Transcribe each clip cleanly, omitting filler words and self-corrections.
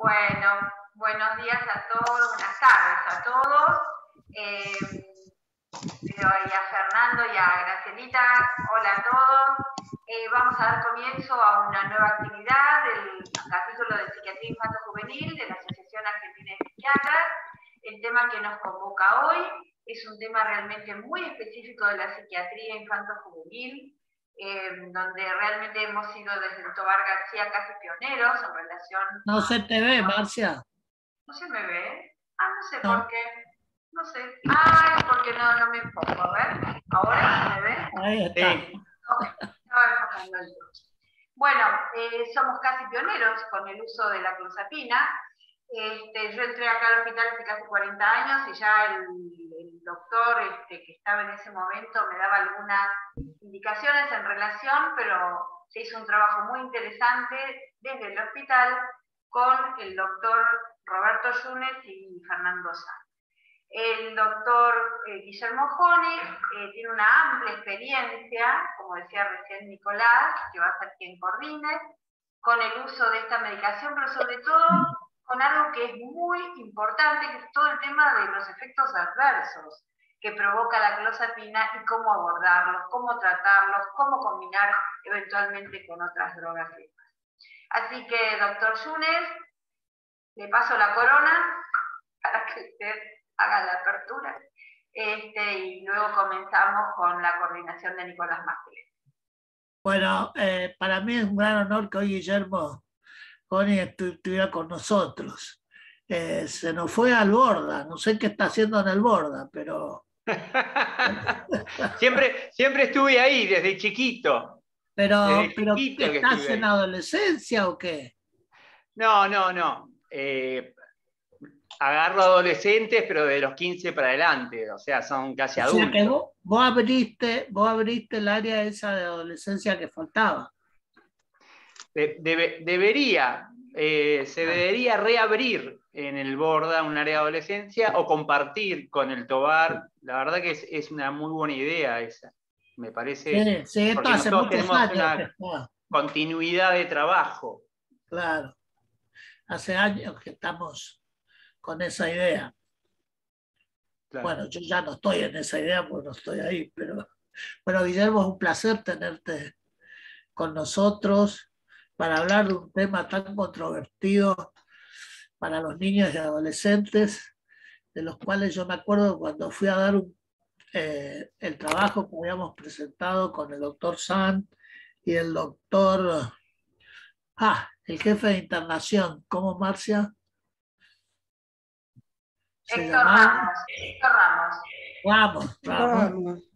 Bueno, buenos días a todos, buenas tardes a todos. Y a Fernando y a Gracielita, hola a todos. Vamos a dar comienzo a una nueva actividad del capítulo de Psiquiatría Infanto-Juvenil de la Asociación Argentina de Psiquiatras. El tema que nos convoca hoy es un tema realmente muy específico de la psiquiatría infanto-juvenil, donde realmente hemos sido desde el Tobar García casi pioneros en relación... No se te ve, Marcia. ¿No se me ve? No sé No. por qué. No sé. Es porque no me enfoco. A ver, ¿ahora se me ve? Ahí está. Ok, estaba enfocando el otro. Bueno, somos casi pioneros con el uso de la clozapina. Yo entré acá al hospital hace casi 40 años y ya el doctor que estaba en ese momento me daba algunas indicaciones en relación, pero se hizo un trabajo muy interesante desde el hospital con el doctor Roberto Yunes y Fernando Sanz. El doctor Guillermo Joni tiene una amplia experiencia, como decía recién Nicolás, que va a ser quien coordine, con el uso de esta medicación, pero sobre todo con algo que es muy importante, que es todo el tema de los efectos adversos que provoca la clozapina y cómo abordarlos, cómo tratarlos, cómo combinar eventualmente con otras drogas. Así que, doctor Yunes, le paso la corona para que usted haga la apertura y luego comenzamos con la coordinación de Nicolás Másquez. Bueno, para mí es un gran honor que hoy Guillermo Joni estuviera con nosotros. Se nos fue al Borda, no sé qué está haciendo en el Borda, pero... siempre estuve ahí, desde chiquito. Pero que ¿estás en adolescencia o qué? No. Agarro adolescentes, pero de los 15 para adelante, o sea, son casi adultos. O sea que vos abriste el área esa de adolescencia que faltaba. Se debería reabrir en el Borda un área de adolescencia o compartir con el Tobar. La verdad que es una muy buena idea esa, me parece. Sí, esto hace muchos años. Una continuidad de trabajo. Claro, hace años que estamos con esa idea. Claro. Bueno, yo ya no estoy en esa idea porque no estoy ahí, pero bueno, Guillermo, es un placer tenerte con nosotros para hablar de un tema tan controvertido para los niños y adolescentes, de los cuales yo me acuerdo cuando fui a dar el trabajo que habíamos presentado con el doctor San y el doctor, el jefe de internación, ¿cómo, Marcia? Héctor Ramos. Ramos.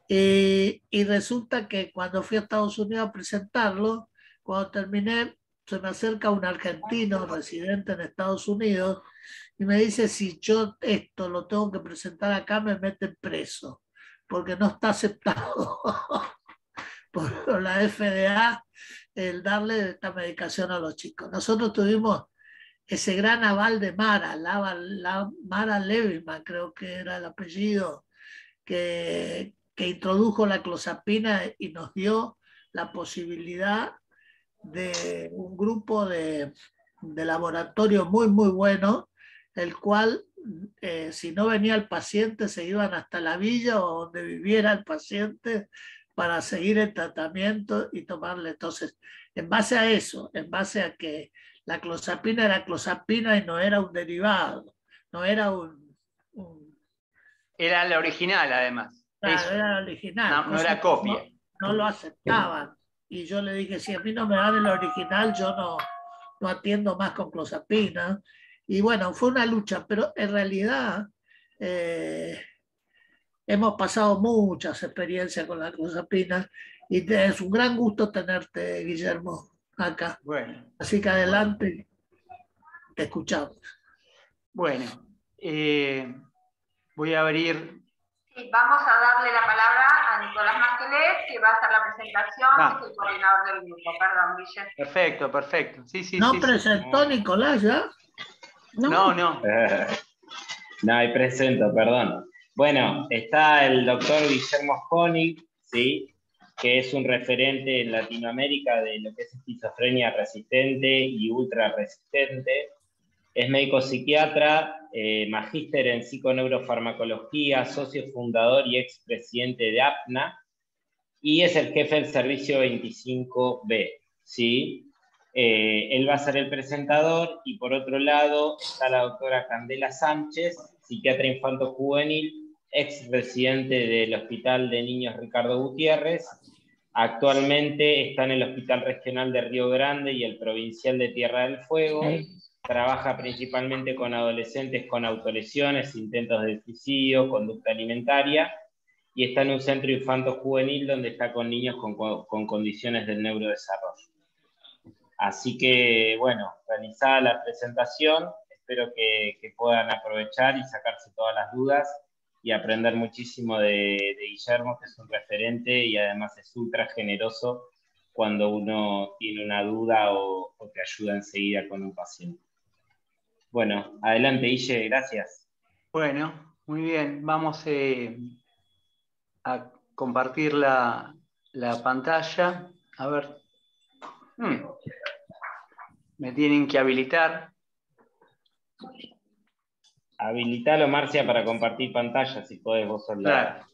Y resulta que cuando fui a Estados Unidos a presentarlo, cuando terminé, se me acerca un argentino residente en Estados Unidos y me dice, si yo esto lo tengo que presentar acá, me meten preso, porque no está aceptado por la FDA el darle esta medicación a los chicos. Nosotros tuvimos ese gran aval de Mara, Mara Leviman, creo que era el apellido, que introdujo la clozapina y nos dio la posibilidad de un grupo de laboratorio muy, muy bueno, el cual, si no venía el paciente, se iban hasta la villa o donde viviera el paciente para seguir el tratamiento y tomarle. Entonces, en base a eso, en base a que la clozapina era clozapina y no era un derivado, no era Era la original, además. Claro, era la original. No era copia. No lo aceptaban. Y yo le dije, si a mí no me dan el original, yo no atiendo más con clozapina. Y bueno, fue una lucha, pero en realidad hemos pasado muchas experiencias con la clozapina y es un gran gusto tenerte, Guillermo, acá. Bueno. Así que adelante, te escuchamos. Bueno, voy a abrir... Sí, vamos a darle la palabra a Nicolás Másquez, que va a hacer la presentación, que es el coordinador del grupo. Perdón, Guillermo. Perfecto. Sí, ¿No presentó Nicolás ya? No. No, ahí presento, perdón. Bueno, está el doctor Guillermo Joni, ¿sí? Que es un referente en Latinoamérica de lo que es esquizofrenia resistente y ultra resistente. Es médico psiquiatra, magíster en psiconeurofarmacología, socio fundador y expresidente de APNA, y es el jefe del servicio 25B, ¿sí? Él va a ser el presentador, y por otro lado está la doctora Candela Sánchez, psiquiatra infanto-juvenil, ex residente del Hospital de Niños Ricardo Gutiérrez. Actualmente está en el Hospital Regional de Río Grande y el Provincial de Tierra del Fuego. Trabaja principalmente con adolescentes con autolesiones, intentos de suicidio, conducta alimentaria, y está en un centro infanto-juvenil donde está con niños con condiciones del neurodesarrollo. Así que, bueno, realizada la presentación, espero que puedan aprovechar y sacarse todas las dudas y aprender muchísimo de Guillermo, que es un referente y además es ultra generoso cuando uno tiene una duda o te ayuda enseguida con un paciente. Bueno, adelante, Guille, gracias. Bueno, muy bien. Vamos a compartir la pantalla. A ver. Me tienen que habilitar. Habilitalo, Marcia, para compartir pantalla, si podés vos soldar. Claro.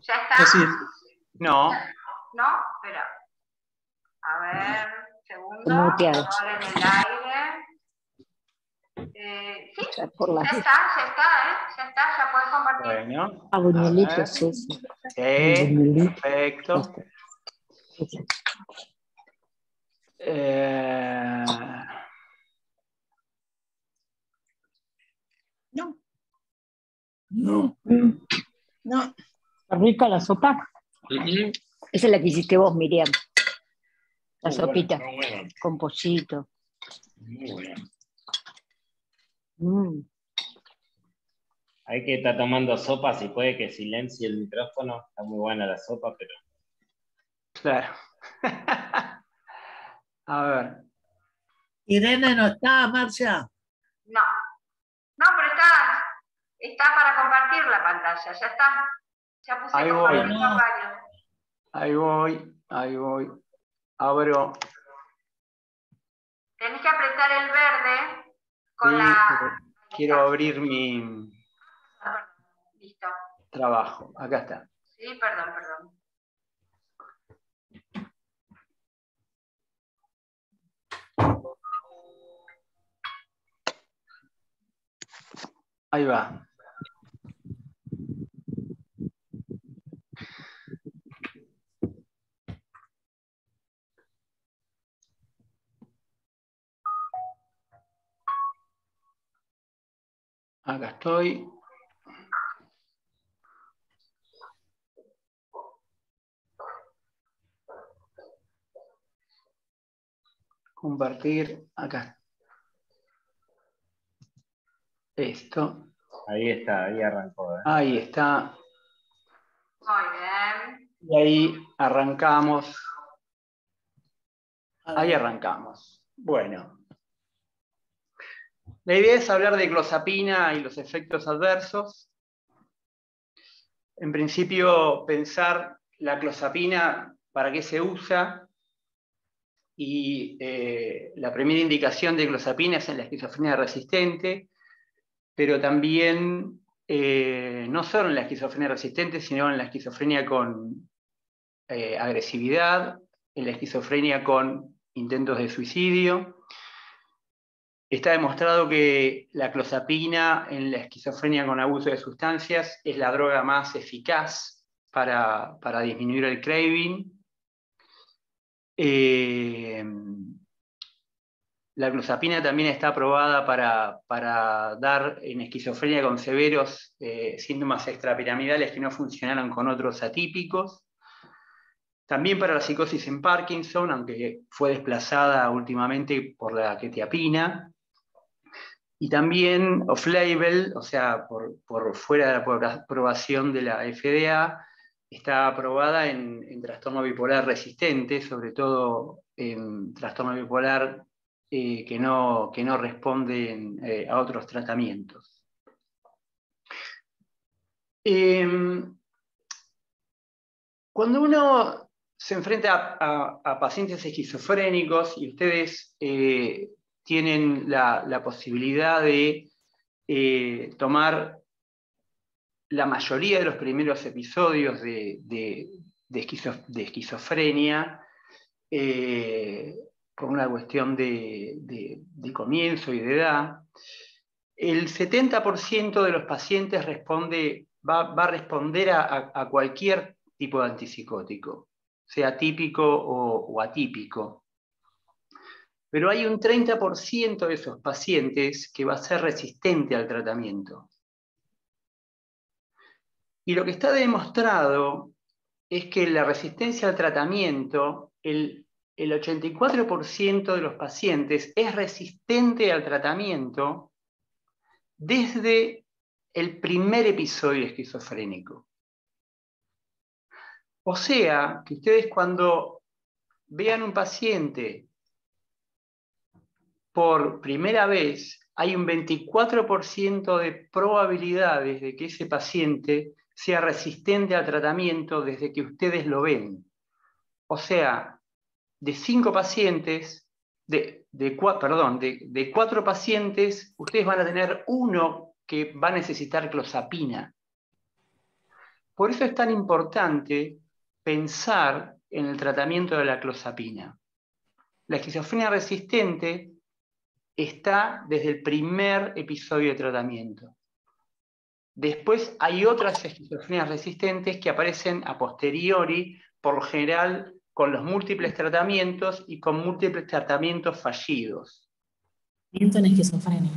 ¿Ya está? Sí. No. ¿No? Espera. A ver, segundo. Ahora en el aire. Sí, ya está, ya puedes compartir. Bueno. Buñuelitos, eso. Sí, perfecto. No. ¿Está rica la sopa? Esa es la que hiciste vos, Miriam. La sopita. Bueno. Con pollito. Muy bueno. Hay que estar tomando sopa, si puede que silencie el micrófono. Está muy buena la sopa, pero... Claro. A ver. Irene no está, Marcia. No, pero está para compartir la pantalla, ya está. Ya puse Ahí compartir voy. Ahí voy. Abro. Tenés que apretar el verde con la... Quiero abrir mi Listo. trabajo. Acá está. Sí, perdón. Ahí va. Acá estoy. Compartir. Acá. Esto. Ahí está, ahí arrancó. Ahí está. Muy bien. Y ahí arrancamos. Ahí arrancamos. Bueno. La idea es hablar de clozapina y los efectos adversos. En principio, pensar la clozapina, para qué se usa, y la primera indicación de clozapina es en la esquizofrenia resistente, pero también no solo en la esquizofrenia resistente, sino en la esquizofrenia con agresividad, en la esquizofrenia con intentos de suicidio. Está demostrado que la clozapina en la esquizofrenia con abuso de sustancias es la droga más eficaz para disminuir el craving. La clozapina también está aprobada para dar en esquizofrenia con severos síntomas extrapiramidales que no funcionaron con otros atípicos. También para la psicosis en Parkinson, aunque fue desplazada últimamente por la quetiapina. Y también off-label, o sea, por fuera de la aprobación de la FDA, está aprobada en trastorno bipolar resistente, sobre todo en trastorno bipolar que no responden a otros tratamientos. Cuando uno se enfrenta a pacientes esquizofrénicos y ustedes tienen la posibilidad de tomar la mayoría de los primeros episodios de esquizofrenia por una cuestión de comienzo y de edad. El 70% de los pacientes va a responder a cualquier tipo de antipsicótico, sea típico o atípico. Pero hay un 30% de esos pacientes que va a ser resistente al tratamiento. Y lo que está demostrado es que la resistencia al tratamiento, el 84% de los pacientes es resistente al tratamiento desde el primer episodio esquizofrénico. O sea, que ustedes cuando vean un paciente por primera vez, hay un 24% de probabilidades de que ese paciente sea resistente al tratamiento desde que ustedes lo ven. O sea, de 5 pacientes, de 4 pacientes, ustedes van a tener 1 que va a necesitar clozapina. Por eso es tan importante pensar en el tratamiento de la clozapina. La esquizofrenia resistente está desde el primer episodio de tratamiento. Después hay otras esquizofrenias resistentes que aparecen a posteriori, por lo general con los múltiples tratamientos y con múltiples tratamientos fallidos. En esquizofrenia.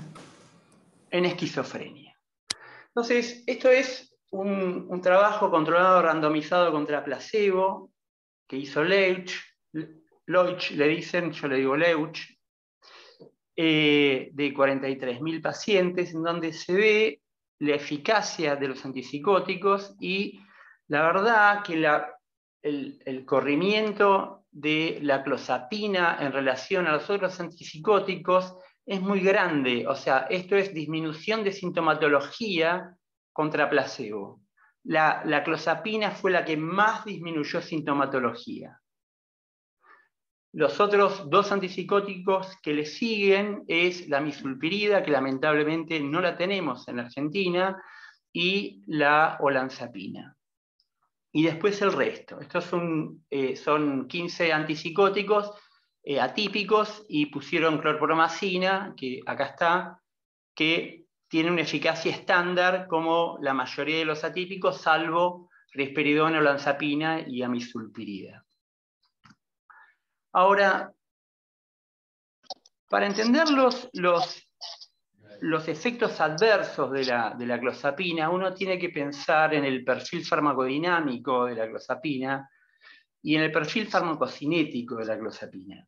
En esquizofrenia. Entonces, esto es un trabajo controlado randomizado contra placebo que hizo Leuch, le dicen, yo le digo Leuch, de 43.000 pacientes, en donde se ve la eficacia de los antipsicóticos y la verdad que el corrimiento de la clozapina en relación a los otros antipsicóticos es muy grande. O sea, esto es disminución de sintomatología contra placebo. La clozapina fue la que más disminuyó sintomatología. Los otros 2 antipsicóticos que le siguen es la misulpirida, que lamentablemente no la tenemos en la Argentina, y la olanzapina. Y después el resto. Estos son 15 antipsicóticos atípicos y pusieron clorpromazina, que acá está, que tiene una eficacia estándar como la mayoría de los atípicos, salvo risperidona, olanzapina y amisulpirida. Ahora, para entender los efectos adversos de la clozapina, uno tiene que pensar en el perfil farmacodinámico de la clozapina y en el perfil farmacocinético de la clozapina.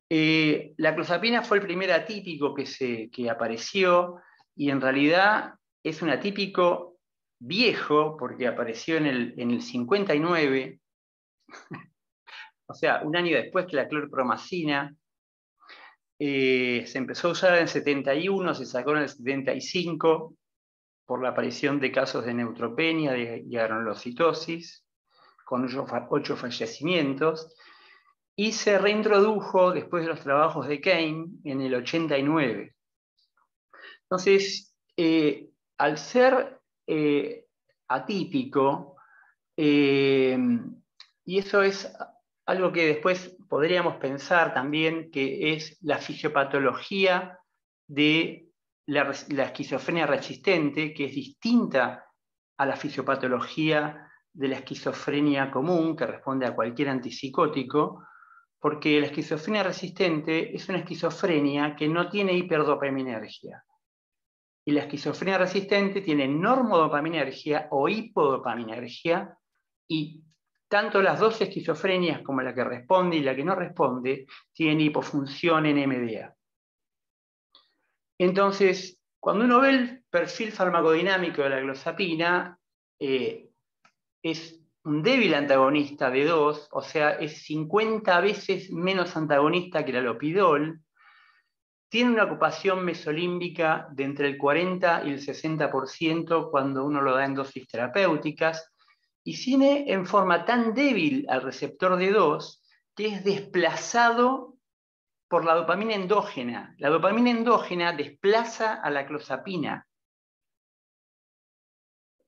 La clozapina fue el primer atípico que apareció y en realidad es un atípico viejo porque apareció en el 59, o sea, un año después que la clorpromazina. Se empezó a usar en el 71, se sacó en el 75 por la aparición de casos de neutropenia y granulocitosis, con 8 fallecimientos, y se reintrodujo después de los trabajos de Kane en el 89. Entonces, al ser atípico, y eso es algo que después podríamos pensar también, que es la fisiopatología de la esquizofrenia resistente, que es distinta a la fisiopatología de la esquizofrenia común, que responde a cualquier antipsicótico, porque la esquizofrenia resistente es una esquizofrenia que no tiene hiperdopaminergia. Y la esquizofrenia resistente tiene normodopaminergia o hipodopaminergia, y tanto las 2 esquizofrenias como la que responde y la que no responde tienen hipofunción en MDA. Entonces, cuando uno ve el perfil farmacodinámico de la clozapina, es un débil antagonista de 2, o sea, es 50 veces menos antagonista que el alopidol, tiene una ocupación mesolímbica de entre el 40 y el 60% cuando uno lo da en dosis terapéuticas, y tiene en forma tan débil al receptor D2 que es desplazado por la dopamina endógena. La dopamina endógena desplaza a la clozapina.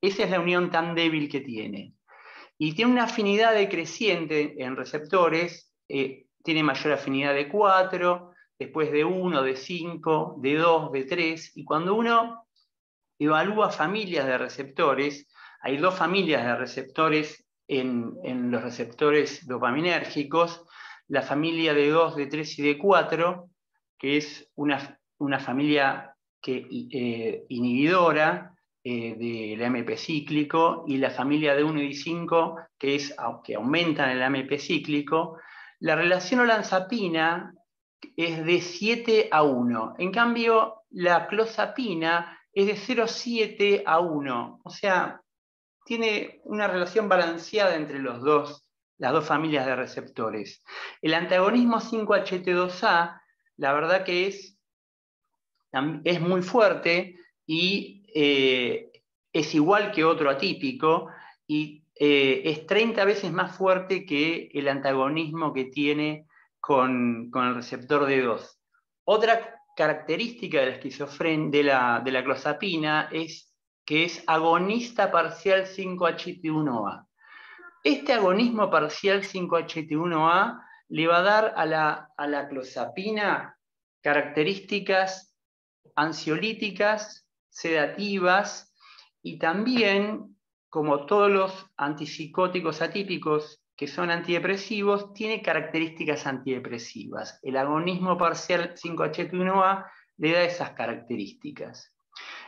Esa es la unión tan débil que tiene. Y tiene una afinidad decreciente en receptores, tiene mayor afinidad de 4, después de 1, de 5, de 2, de 3, y cuando uno evalúa familias de receptores, hay 2 familias de receptores en los receptores dopaminérgicos, la familia de 2, de 3 y de 4, que es una familia inhibidora del AMP cíclico, y la familia de 1 y 5, que aumentan el AMP cíclico. La relación olanzapina es de 7:1. En cambio, la clozapina es de 0,7 a 1. O sea, tiene una relación balanceada entre las dos familias de receptores. El antagonismo 5-HT2A, la verdad que es muy fuerte y es igual que otro atípico, y es 30 veces más fuerte que el antagonismo que tiene con el receptor D2. Otra característica de la esquizofrenia, de la clozapina, es que es agonista parcial 5-HT1A. Este agonismo parcial 5-HT1A le va a dar a la clozapina características ansiolíticas, sedativas, y también, como todos los antipsicóticos atípicos que son antidepresivos, tiene características antidepresivas. El agonismo parcial 5-HT1A le da esas características.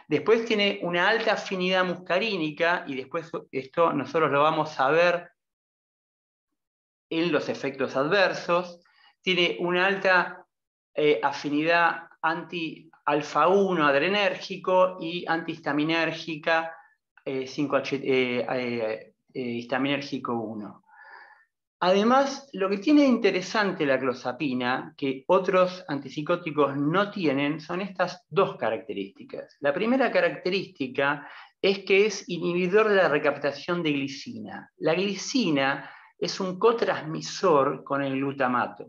Después tiene una alta afinidad muscarínica, y después esto nosotros lo vamos a ver en los efectos adversos. Tiene una alta afinidad anti-alfa-1 adrenérgico y antihistaminérgica histaminérgico 1. Además, lo que tiene interesante la clozapina, que otros antipsicóticos no tienen, son estas 2 características. La primera característica es que es inhibidor de la recaptación de glicina. La glicina es un cotransmisor con el glutamato.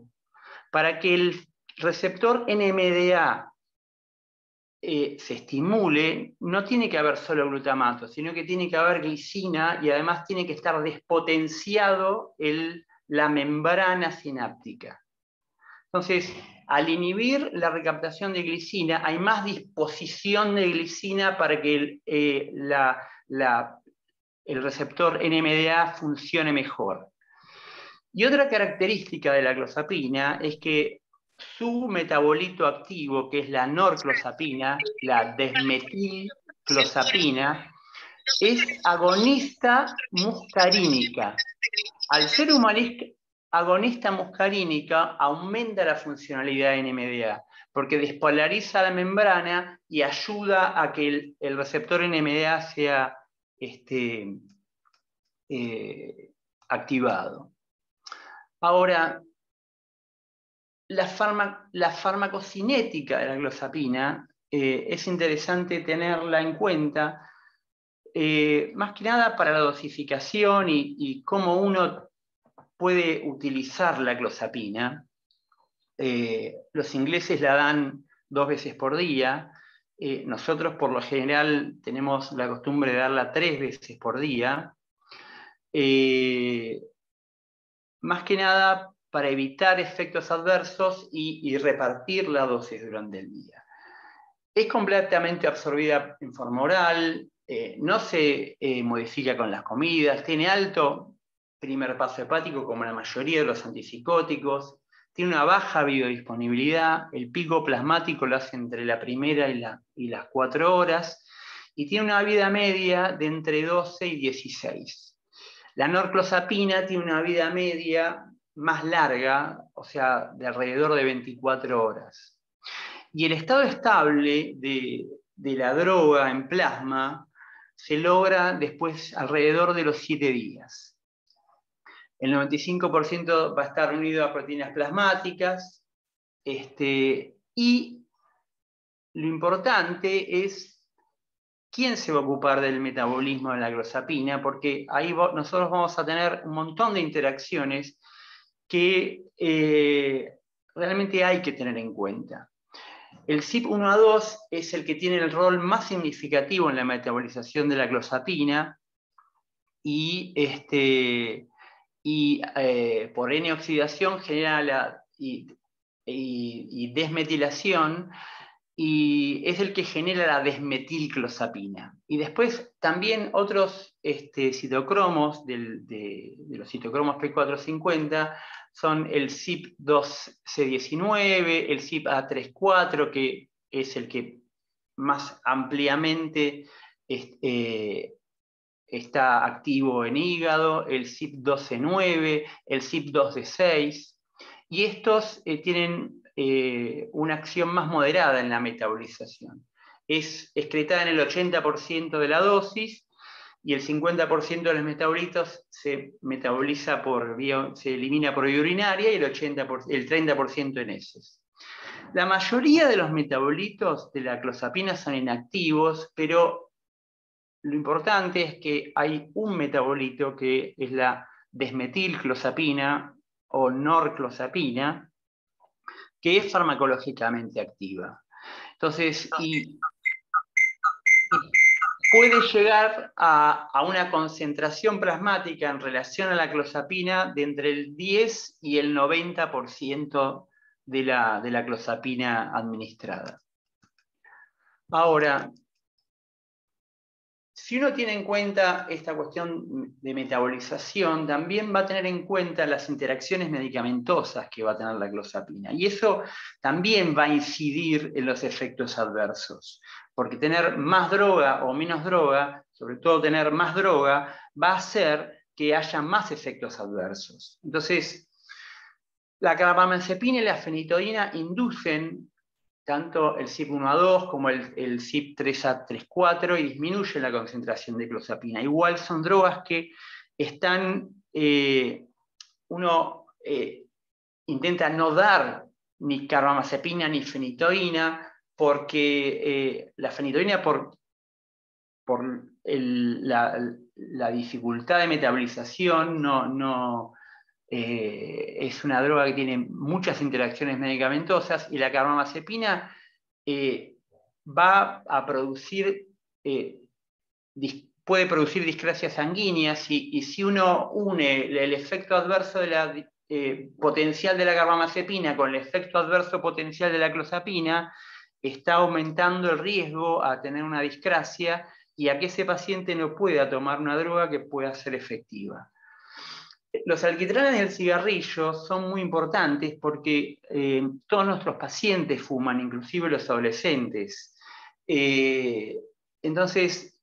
Para que el receptor NMDA se estimule, no tiene que haber solo glutamato, sino que tiene que haber glicina, y además tiene que estar despotenciado la membrana sináptica. Entonces, al inhibir la recaptación de glicina, hay más disposición de glicina para que el receptor NMDA funcione mejor. Y otra característica de la clozapina es que su metabolito activo, que es la norclozapina, la desmetilclozapina, es agonista muscarínica. Al ser agonista muscarínica, aumenta la funcionalidad de NMDA, porque despolariza la membrana y ayuda a que el receptor NMDA sea activado. Ahora, la farmacocinética de la clozapina es interesante tenerla en cuenta, más que nada para la dosificación y cómo uno puede utilizar la clozapina. Los ingleses la dan 2 veces por día. Nosotros, por lo general, tenemos la costumbre de darla 3 veces por día. Más que nada para evitar efectos adversos y repartir la dosis durante el día. Es completamente absorbida en forma oral, no se modifica con las comidas, tiene alto primer paso hepático como la mayoría de los antipsicóticos, tiene una baja biodisponibilidad, el pico plasmático lo hace entre la primera y las 4 horas, y tiene una vida media de entre 12 y 16. La norclozapina tiene una vida media más larga, o sea, de alrededor de 24 horas. Y el estado estable de la droga en plasma se logra después alrededor de los 7 días. El 95% va a estar unido a proteínas plasmáticas, y lo importante es ¿quién se va a ocupar del metabolismo de la clozapina? Porque ahí nosotros vamos a tener un montón de interacciones que realmente hay que tener en cuenta. El CYP1A2 es el que tiene el rol más significativo en la metabolización de la clozapina y por N-oxidación genera y desmetilación, y es el que genera la desmetilclozapina. Y después también otros citocromos de los citocromos P450 son el CYP2C19, el CYPA34, que es el que más ampliamente está activo en hígado, el CYP2C9, el CYP2D6, y estos tienen una acción más moderada en la metabolización. Es excretada en el 80% de la dosis y el 50% de los metabolitos se metaboliza se elimina por vía urinaria y el 30% en heces. La mayoría de los metabolitos de la clozapina son inactivos, pero lo importante es que hay un metabolito que es la desmetilclozapina o norclozapina, que es farmacológicamente activa. Entonces, y puede llegar a una concentración plasmática en relación a la clozapina de entre el 10 y el 90% de la clozapina administrada. Ahora, si uno tiene en cuenta esta cuestión de metabolización, también va a tener en cuenta las interacciones medicamentosas que va a tener la clozapina. Y eso también va a incidir en los efectos adversos. Porque tener más droga o menos droga, sobre todo tener más droga, va a hacer que haya más efectos adversos. Entonces, la carbamazepina y la fenitoína inducen tanto el CYP1A2 como el CYP3A34 y disminuyen la concentración de clozapina. Igual son drogas que están, uno intenta no dar ni carbamazepina ni fenitoína, porque la fenitoína por la dificultad de metabolización es una droga que tiene muchas interacciones medicamentosas, y la carbamazepina va a producir, puede producir discrasias sanguíneas, y si uno une el efecto adverso potencial de la carbamazepina con el efecto adverso potencial de la clozapina, está aumentando el riesgo a tener una discrasia y a que ese paciente no pueda tomar una droga que pueda ser efectiva. Los alquitranes del cigarrillo son muy importantes porque todos nuestros pacientes fuman, inclusive los adolescentes. Entonces,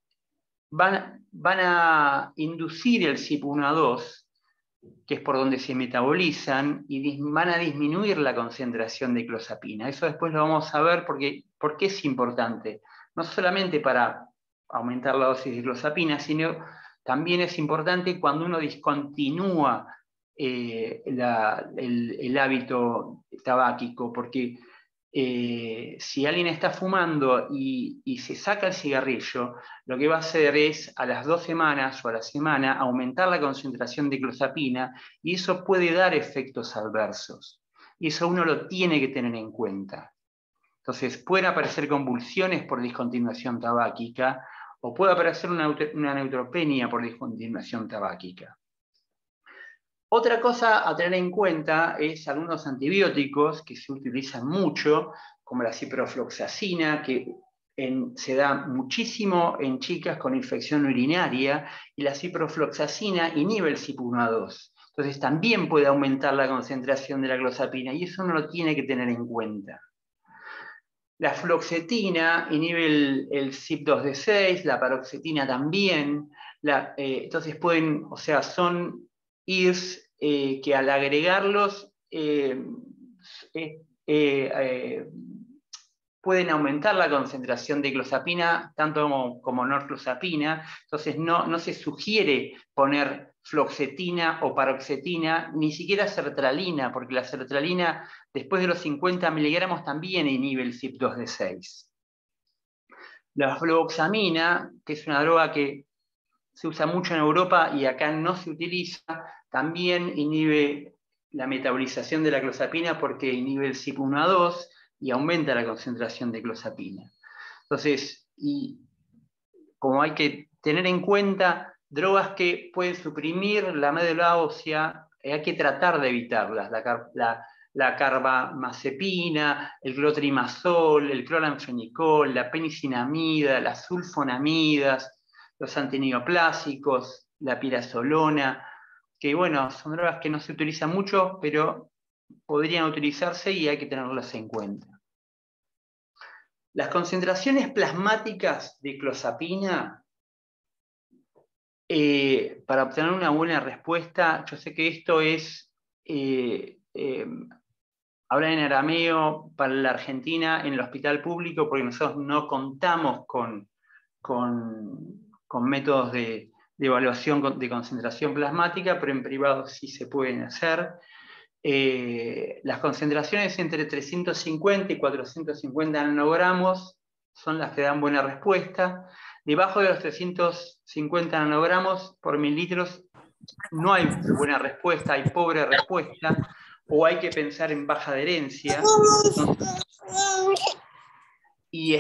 van a inducir el CYP1A2, que es por donde se metabolizan, y van a disminuir la concentración de clozapina. Eso después lo vamos a ver porque es importante. No solamente para aumentar la dosis de clozapina, sino también es importante cuando uno discontinúa el hábito tabáquico, porque si alguien está fumando y se saca el cigarrillo, lo que va a hacer es a las 2 semanas o a la semana aumentar la concentración de clozapina, y eso puede dar efectos adversos. Y eso uno lo tiene que tener en cuenta. Entonces pueden aparecer convulsiones por discontinuación tabáquica, o puede aparecer una neutropenia por discontinuación tabáquica. Otra cosa a tener en cuenta es algunos antibióticos que se utilizan mucho, como la ciprofloxacina, que se da muchísimo en chicas con infección urinaria, y la ciprofloxacina inhibe el CYP1A2. Entonces también puede aumentar la concentración de la clozapina, y eso uno lo tiene que tener en cuenta. La fluoxetina inhibe el CYP2D6, la paroxetina también. Entonces son IRS que al agregarlos pueden aumentar la concentración de clozapina, tanto como norclozapina. Entonces no se sugiere poner fluoxetina o paroxetina, ni siquiera sertralina, porque la sertralina después de los 50 miligramos también inhibe el CYP2D6. La fluvoxamina, que es una droga que se usa mucho en Europa y acá no se utiliza, también inhibe la metabolización de la clozapina porque inhibe el CYP1A2 y aumenta la concentración de clozapina. Entonces, y como hay que tener en cuenta drogas que pueden suprimir la médula ósea, hay que tratar de evitarlas, la carbamazepina, el clotrimazol, el cloranfenicol, la penicinamida, las sulfonamidas, los antineoplásicos, la pirazolona, que bueno, son drogas que no se utilizan mucho, pero podrían utilizarse y hay que tenerlas en cuenta. Las concentraciones plasmáticas de clozapina, para obtener una buena respuesta, yo sé que esto es hablar en arameo para la Argentina en el hospital público, porque nosotros no contamos con métodos de evaluación de concentración plasmática, pero en privado sí se pueden hacer. Las concentraciones entre 350 y 450 nanogramos son las que dan buena respuesta. Debajo de los 350 nanogramos por mililitros no hay buena respuesta, hay pobre respuesta, o hay que pensar en baja adherencia. Y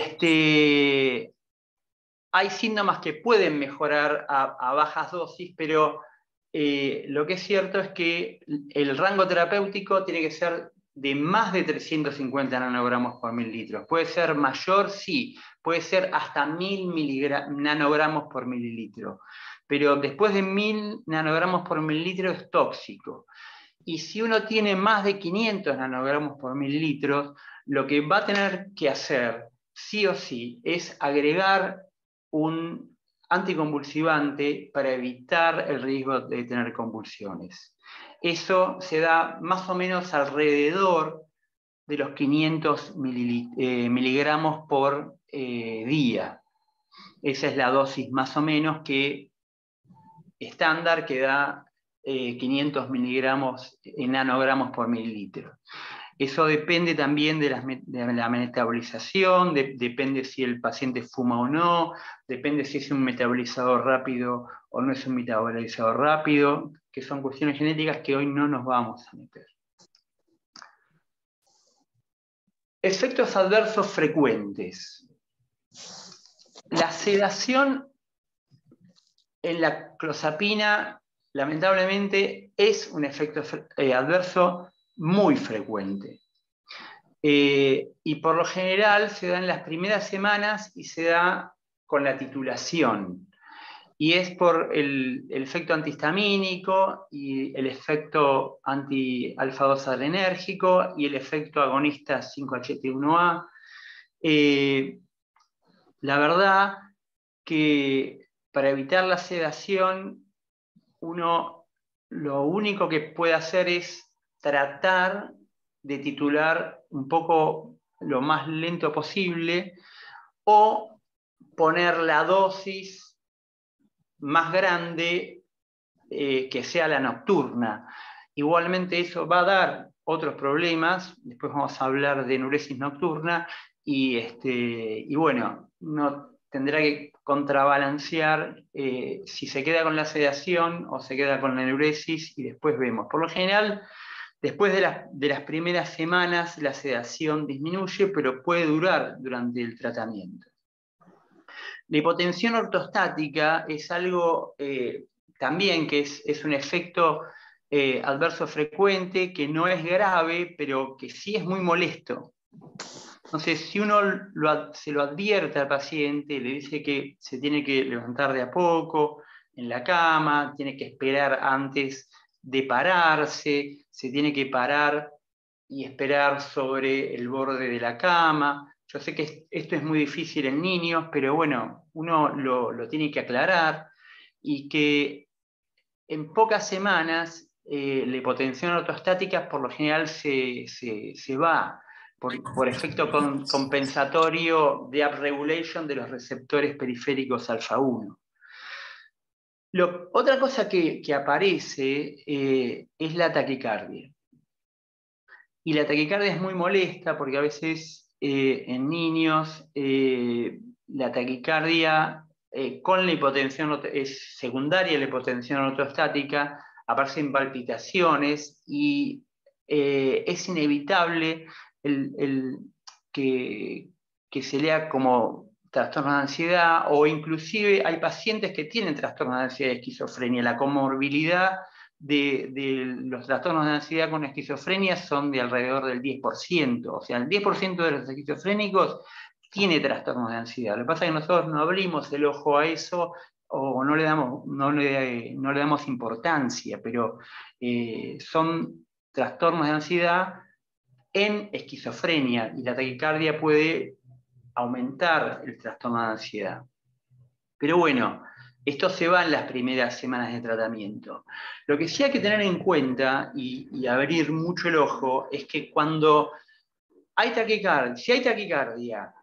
hay síntomas que pueden mejorar a bajas dosis, pero lo que es cierto es que el rango terapéutico tiene que ser de más de 350 nanogramos por mililitro. ¿Puede ser mayor? Sí. Puede ser hasta 1000 nanogramos por mililitro. Pero después de 1000 nanogramos por mililitro es tóxico. Y si uno tiene más de 500 nanogramos por mililitro, lo que va a tener que hacer, sí o sí, es agregar un anticonvulsivante para evitar el riesgo de tener convulsiones. Eso se da más o menos alrededor de los 500 miligramos por día. Esa es la dosis más o menos que estándar que da 500 miligramos en nanogramos por mililitro. Eso depende también de la metabolización, depende si el paciente fuma o no, depende si es un metabolizador rápido o no es un metabolizador rápido, que son cuestiones genéticas que hoy no nos vamos a meter. Efectos adversos frecuentes. La sedación en la clozapina, lamentablemente, es un efecto adverso muy frecuente. Y por lo general se da en las primeras semanas y se da con la titulación. Y es por el efecto antihistamínico y el efecto anti-alfa-2 adrenérgico y el efecto agonista 5-HT1A. La verdad que para evitar la sedación, uno lo único que puede hacer es tratar de titular un poco lo más lento posible o poner la dosis más grande que sea la nocturna. Igualmente eso va a dar otros problemas, después vamos a hablar de enuresis nocturna y bueno, uno tendrá que contrabalancear si se queda con la sedación o se queda con la enuresis y después vemos. Por lo general, después de las primeras semanas la sedación disminuye, pero puede durar durante el tratamiento. La hipotensión ortostática es algo también que es un efecto adverso frecuente, que no es grave, pero que sí es muy molesto. Entonces, si uno se lo advierte al paciente, le dice que se tiene que levantar de a poco en la cama, tiene que esperar antes de pararse, se tiene que parar y esperar sobre el borde de la cama. Yo sé que esto es muy difícil en niños, pero bueno, uno lo tiene que aclarar y que en pocas semanas la hipotensión ortostática por lo general se va por efecto compensatorio de upregulation de los receptores periféricos alfa-1. Otra cosa que aparece es la taquicardia. Y la taquicardia es muy molesta porque a veces en niños la taquicardia con la hipotensión es secundaria a la hipotensión ortostática, aparecen palpitaciones y es inevitable que se lea como trastorno de ansiedad, o inclusive hay pacientes que tienen trastorno de ansiedad y esquizofrenia. La comorbilidad de los trastornos de ansiedad con esquizofrenia son de alrededor del 10%, o sea, el 10% de los esquizofrénicos tiene trastornos de ansiedad. Lo que pasa es que nosotros no abrimos el ojo a eso o no le damos importancia, pero son trastornos de ansiedad en esquizofrenia, y la taquicardia puede aumentar el trastorno de ansiedad. Pero bueno, esto se va en las primeras semanas de tratamiento. Lo que sí hay que tener en cuenta y abrir mucho el ojo es que cuando hay taquicardia, si hay taquicardia,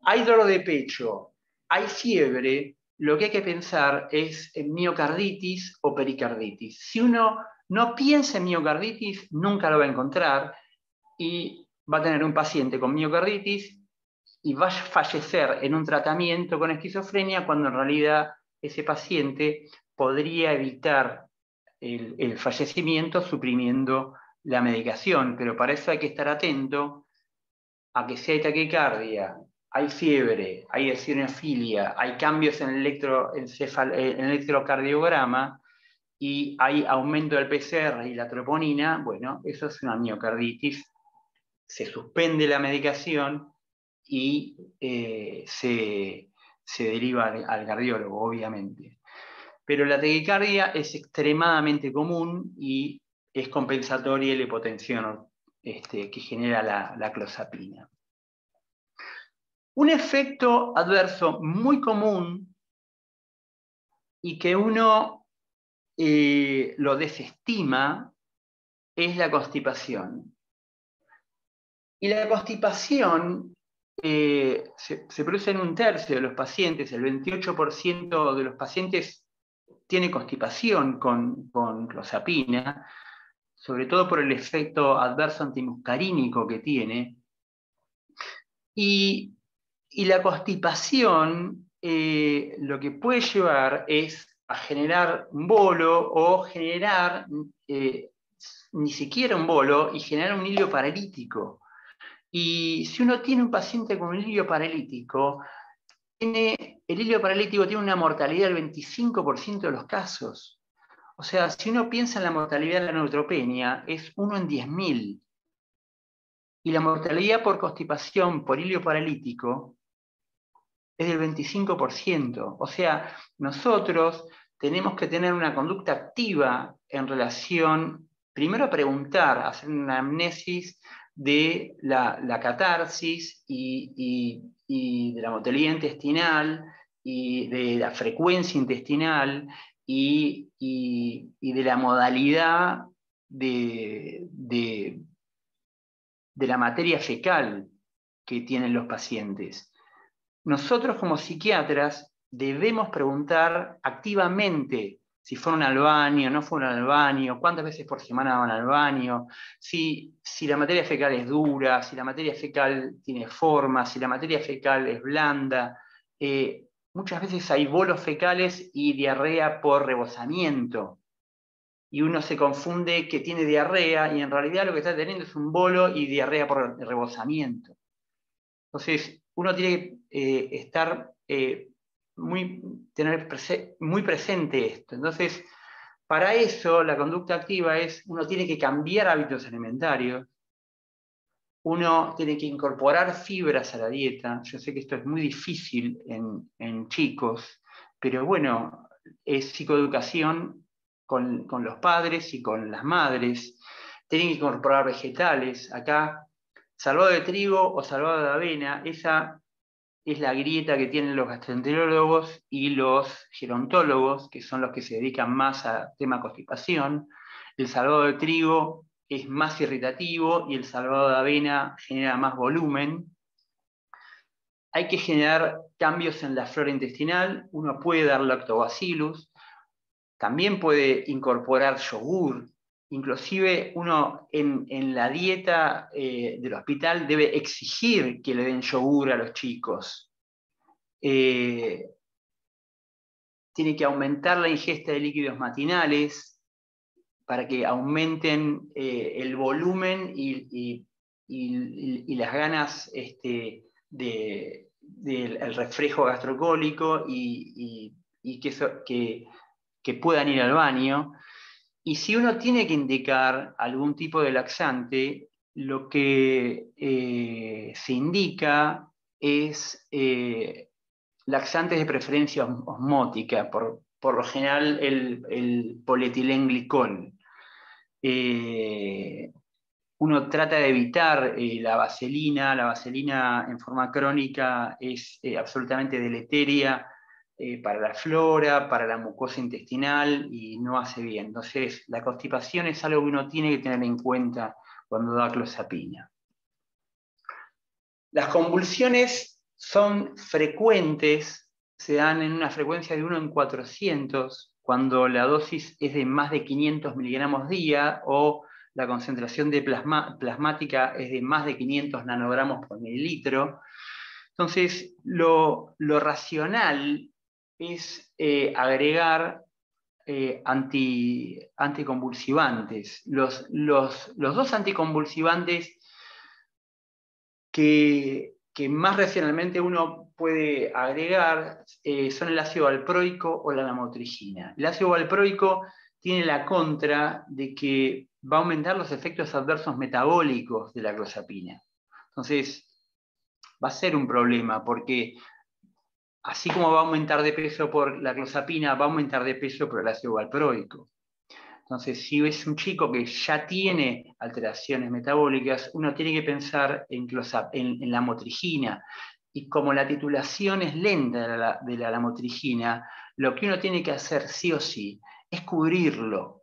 hay dolor de pecho, hay fiebre, lo que hay que pensar es en miocarditis o pericarditis. Si uno no piensa en miocarditis, nunca lo va a encontrar y va a tener un paciente con miocarditis y va a fallecer en un tratamiento con esquizofrenia, cuando en realidad ese paciente podría evitar el fallecimiento suprimiendo la medicación. Pero para eso hay que estar atento a que si hay taquicardia, hay fiebre, hay eosinofilia, hay cambios en el electrocardiograma y hay aumento del PCR y la troponina, bueno, eso es una miocarditis. Se suspende la medicación y se deriva al cardiólogo, obviamente. Pero la taquicardia es extremadamente común y es compensatoria la hipotensión que genera la clozapina. Un efecto adverso muy común y que uno lo desestima es la constipación. Y la constipación se produce en un tercio de los pacientes, el 28% de los pacientes tiene constipación con clozapina, sobre todo por el efecto adverso antimuscarínico que tiene. Y la constipación lo que puede llevar es a generar un bolo o generar ni siquiera un bolo y generar un hilio paralítico. Y si uno tiene un paciente con un hilio paralítico, el hilio paralítico tiene una mortalidad del 25% de los casos. O sea, si uno piensa en la mortalidad de la neutropenia, es 1 en 10.000. Y la mortalidad por constipación por hilio paralítico es del 25%. O sea, nosotros tenemos que tener una conducta activa en relación, primero a preguntar, a hacer una amnesis de la catarsis y de la motilidad intestinal y de la frecuencia intestinal y de la modalidad de la materia fecal que tienen los pacientes. Nosotros como psiquiatras debemos preguntar activamente si fueron al baño, no fueron al baño, cuántas veces por semana van al baño, si la materia fecal es dura, si la materia fecal tiene forma, si la materia fecal es blanda. Muchas veces hay bolos fecales y diarrea por rebosamiento. Y uno se confunde que tiene diarrea y en realidad lo que está teniendo es un bolo y diarrea por rebosamiento. Entonces, uno tiene que estar tener muy presente esto. Entonces, para eso la conducta activa es, uno tiene que cambiar hábitos alimentarios, uno tiene que incorporar fibras a la dieta. Yo sé que esto es muy difícil en chicos, pero bueno, es psicoeducación con los padres y con las madres. Tienen que incorporar vegetales. Acá, salvado de trigo o salvado de avena, esa es la grieta que tienen los gastroenterólogos y los gerontólogos, que son los que se dedican más a tema constipación. El salvado de trigo es más irritativo y el salvado de avena genera más volumen. Hay que generar cambios en la flora intestinal. Uno puede dar lactobacillus, también puede incorporar yogur. Inclusive uno en la dieta del hospital debe exigir que le den yogur a los chicos. tiene que aumentar la ingesta de líquidos matinales para que aumenten el volumen y las ganas del reflejo gastrocólico y que puedan ir al baño. Y si uno tiene que indicar algún tipo de laxante, lo que se indica es laxantes de preferencia osmótica, por lo general el polietilenglicol. Uno trata de evitar la vaselina. La vaselina en forma crónica es absolutamente deleteria para la flora, para la mucosa intestinal y no hace bien. Entonces, la constipación es algo que uno tiene que tener en cuenta cuando da clozapina. Las convulsiones son frecuentes, se dan en una frecuencia de 1 en 400, cuando la dosis es de más de 500 miligramos día o la concentración de plasmática es de más de 500 nanogramos por mililitro. Entonces, lo racional es agregar anticonvulsivantes. Los dos anticonvulsivantes que más racionalmente uno puede agregar son el ácido valproico o la lamotrigina. El ácido valproico tiene la contra de que va a aumentar los efectos adversos metabólicos de la clozapina. Entonces, va a ser un problema, porque así como va a aumentar de peso por la clozapina, va a aumentar de peso por el ácido valproico. Entonces, si es un chico que ya tiene alteraciones metabólicas, uno tiene que pensar en lamotrigina. Y como la titulación es lenta de la lamotrigina, lo que uno tiene que hacer sí o sí es cubrirlo.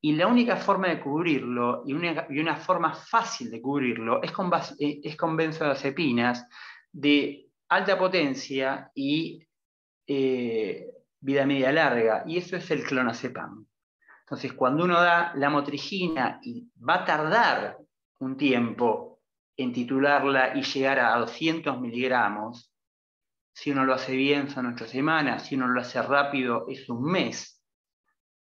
Y la única forma de cubrirlo, y una forma fácil de cubrirlo, es con benzodiazepinas de alta potencia y vida media larga. Y eso es el clonazepam. Entonces, cuando uno da lamotrigina y va a tardar un tiempo en titularla y llegar a 200 miligramos, si uno lo hace bien son 8 semanas, si uno lo hace rápido es un mes,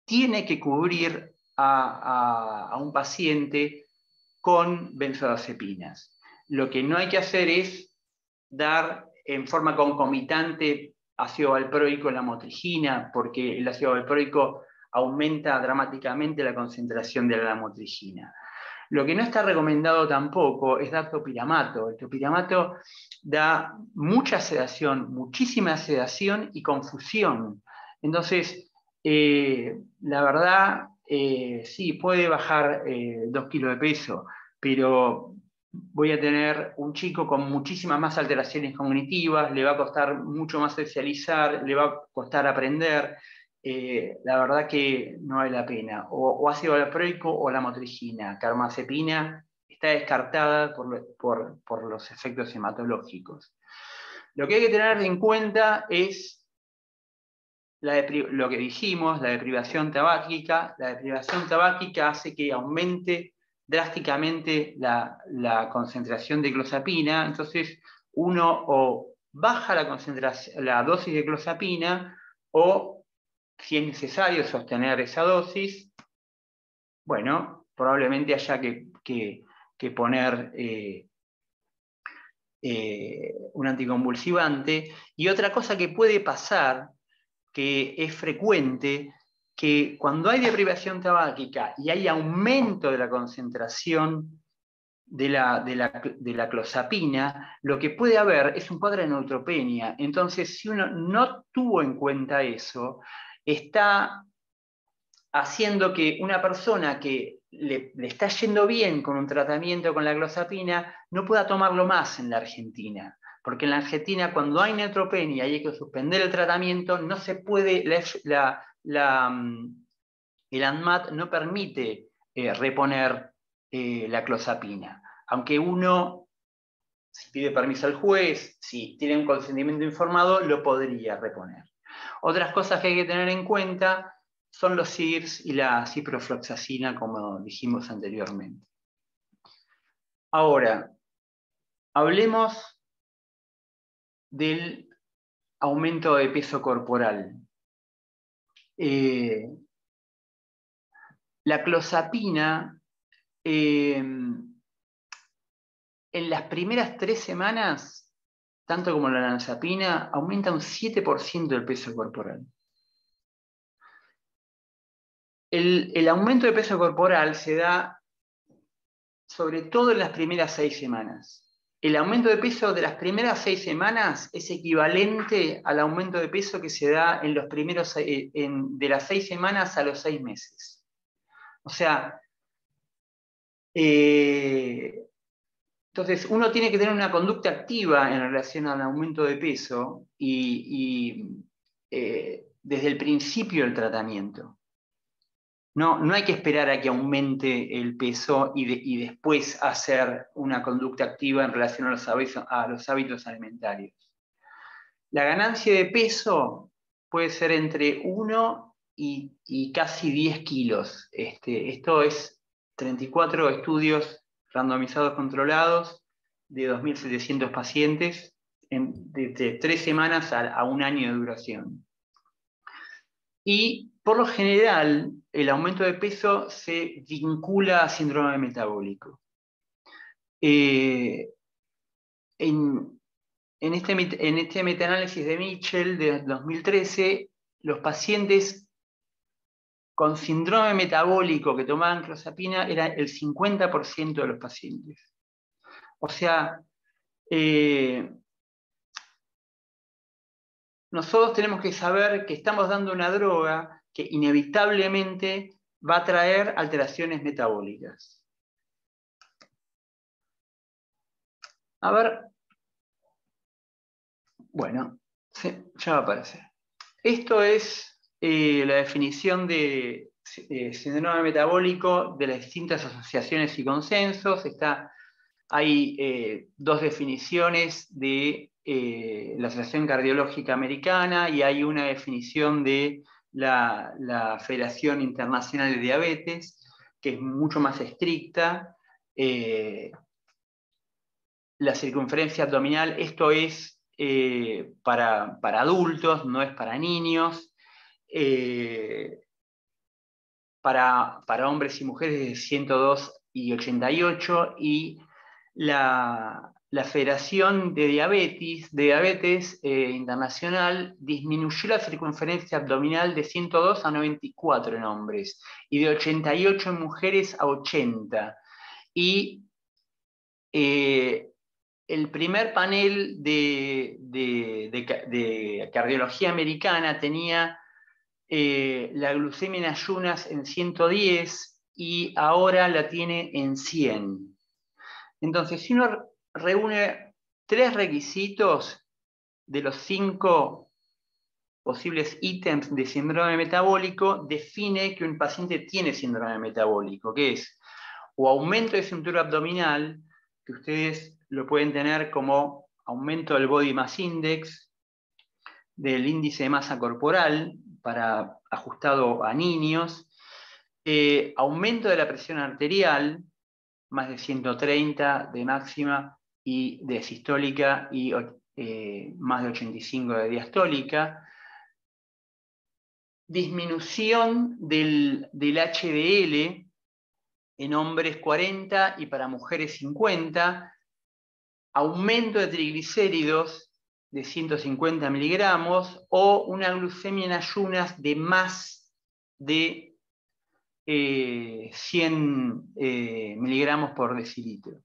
tiene que cubrir a un paciente con benzodiazepinas. Lo que no hay que hacer es dar en forma concomitante ácido valproico y lamotrigina, porque el ácido valproico aumenta dramáticamente la concentración de la lamotrigina. Lo que no está recomendado tampoco es dar topiramato. El topiramato da mucha sedación, muchísima sedación y confusión. Entonces, la verdad, sí, puede bajar 2 kilos de peso, pero voy a tener un chico con muchísimas más alteraciones cognitivas, le va a costar mucho más socializar, le va a costar aprender. La verdad que no vale la pena. O ácido valproico o lamotrigina. Carbamazepina está descartada por los efectos hematológicos. Lo que hay que tener en cuenta es lo que dijimos, la deprivación tabáquica. La deprivación tabáquica hace que aumente drásticamente la concentración de clozapina. Entonces, uno o baja la dosis de clozapina o, si es necesario sostener esa dosis, bueno, probablemente haya que poner un anticonvulsivante. Y otra cosa que puede pasar, que es frecuente, que cuando hay deprivación tabáquica y hay aumento de la concentración de la clozapina, lo que puede haber es un cuadro de neutropenia. Entonces, si uno no tuvo en cuenta eso, está haciendo que una persona que le está yendo bien con un tratamiento con la clozapina no pueda tomarlo más en la Argentina. Porque en la Argentina, cuando hay neutropenia y hay que suspender el tratamiento, no se puede, el ANMAT no permite reponer la clozapina. Aunque uno, si pide permiso al juez, si tiene un consentimiento informado, lo podría reponer. Otras cosas que hay que tener en cuenta son los CIRS y la ciprofloxacina, como dijimos anteriormente. Ahora, hablemos del aumento de peso corporal. La clozapina, en las primeras 3 semanas, tanto como la olanzapina, aumenta un 7% del peso corporal. El aumento de peso corporal se da sobre todo en las primeras 6 semanas. El aumento de peso de las primeras 6 semanas es equivalente al aumento de peso que se da en los primeros, de las 6 semanas a los 6 meses. O sea, entonces uno tiene que tener una conducta activa en relación al aumento de peso desde el principio del tratamiento. No hay que esperar a que aumente el peso y después hacer una conducta activa en relación a los hábitos alimentarios. La ganancia de peso puede ser entre 1 y casi 10 kilos. Esto es 34 estudios randomizados controlados de 2.700 pacientes de 3 semanas a 1 año de duración. Y por lo general, el aumento de peso se vincula a síndrome metabólico. En este metaanálisis de Mitchell de 2013, los pacientes con síndrome metabólico que tomaban clozapina era el 50% de los pacientes. O sea, nosotros tenemos que saber que estamos dando una droga que inevitablemente va a traer alteraciones metabólicas. A ver. Bueno, sí, ya va a aparecer. Esto es la definición de síndrome metabólico de las distintas asociaciones y consensos. Hay 2 definiciones de la Asociación Cardiológica Americana y hay una definición de la Federación Internacional de Diabetes, que es mucho más estricta. La circunferencia abdominal, esto es para adultos, no es para niños. Para hombres y mujeres de 102 y 88, y la Federación de Diabetes Internacional disminuyó la circunferencia abdominal de 102 a 94 en hombres y de 88 en mujeres a 80. Y el primer panel de cardiología americana tenía la glucemia en ayunas en 110 y ahora la tiene en 100. Entonces, si uno reúne 3 requisitos de los 5 posibles ítems de síndrome metabólico, define que un paciente tiene síndrome metabólico, que es o aumento de cintura abdominal, que ustedes lo pueden tener como aumento del Body Mass Index, del índice de masa corporal, ajustado a niños, aumento de la presión arterial, más de 130 de máxima y de sistólica y más de 85 de diastólica, disminución del HDL en hombres 40 y para mujeres 50, aumento de triglicéridos de 150 miligramos o una glucemia en ayunas de más de 100 miligramos por decilitro.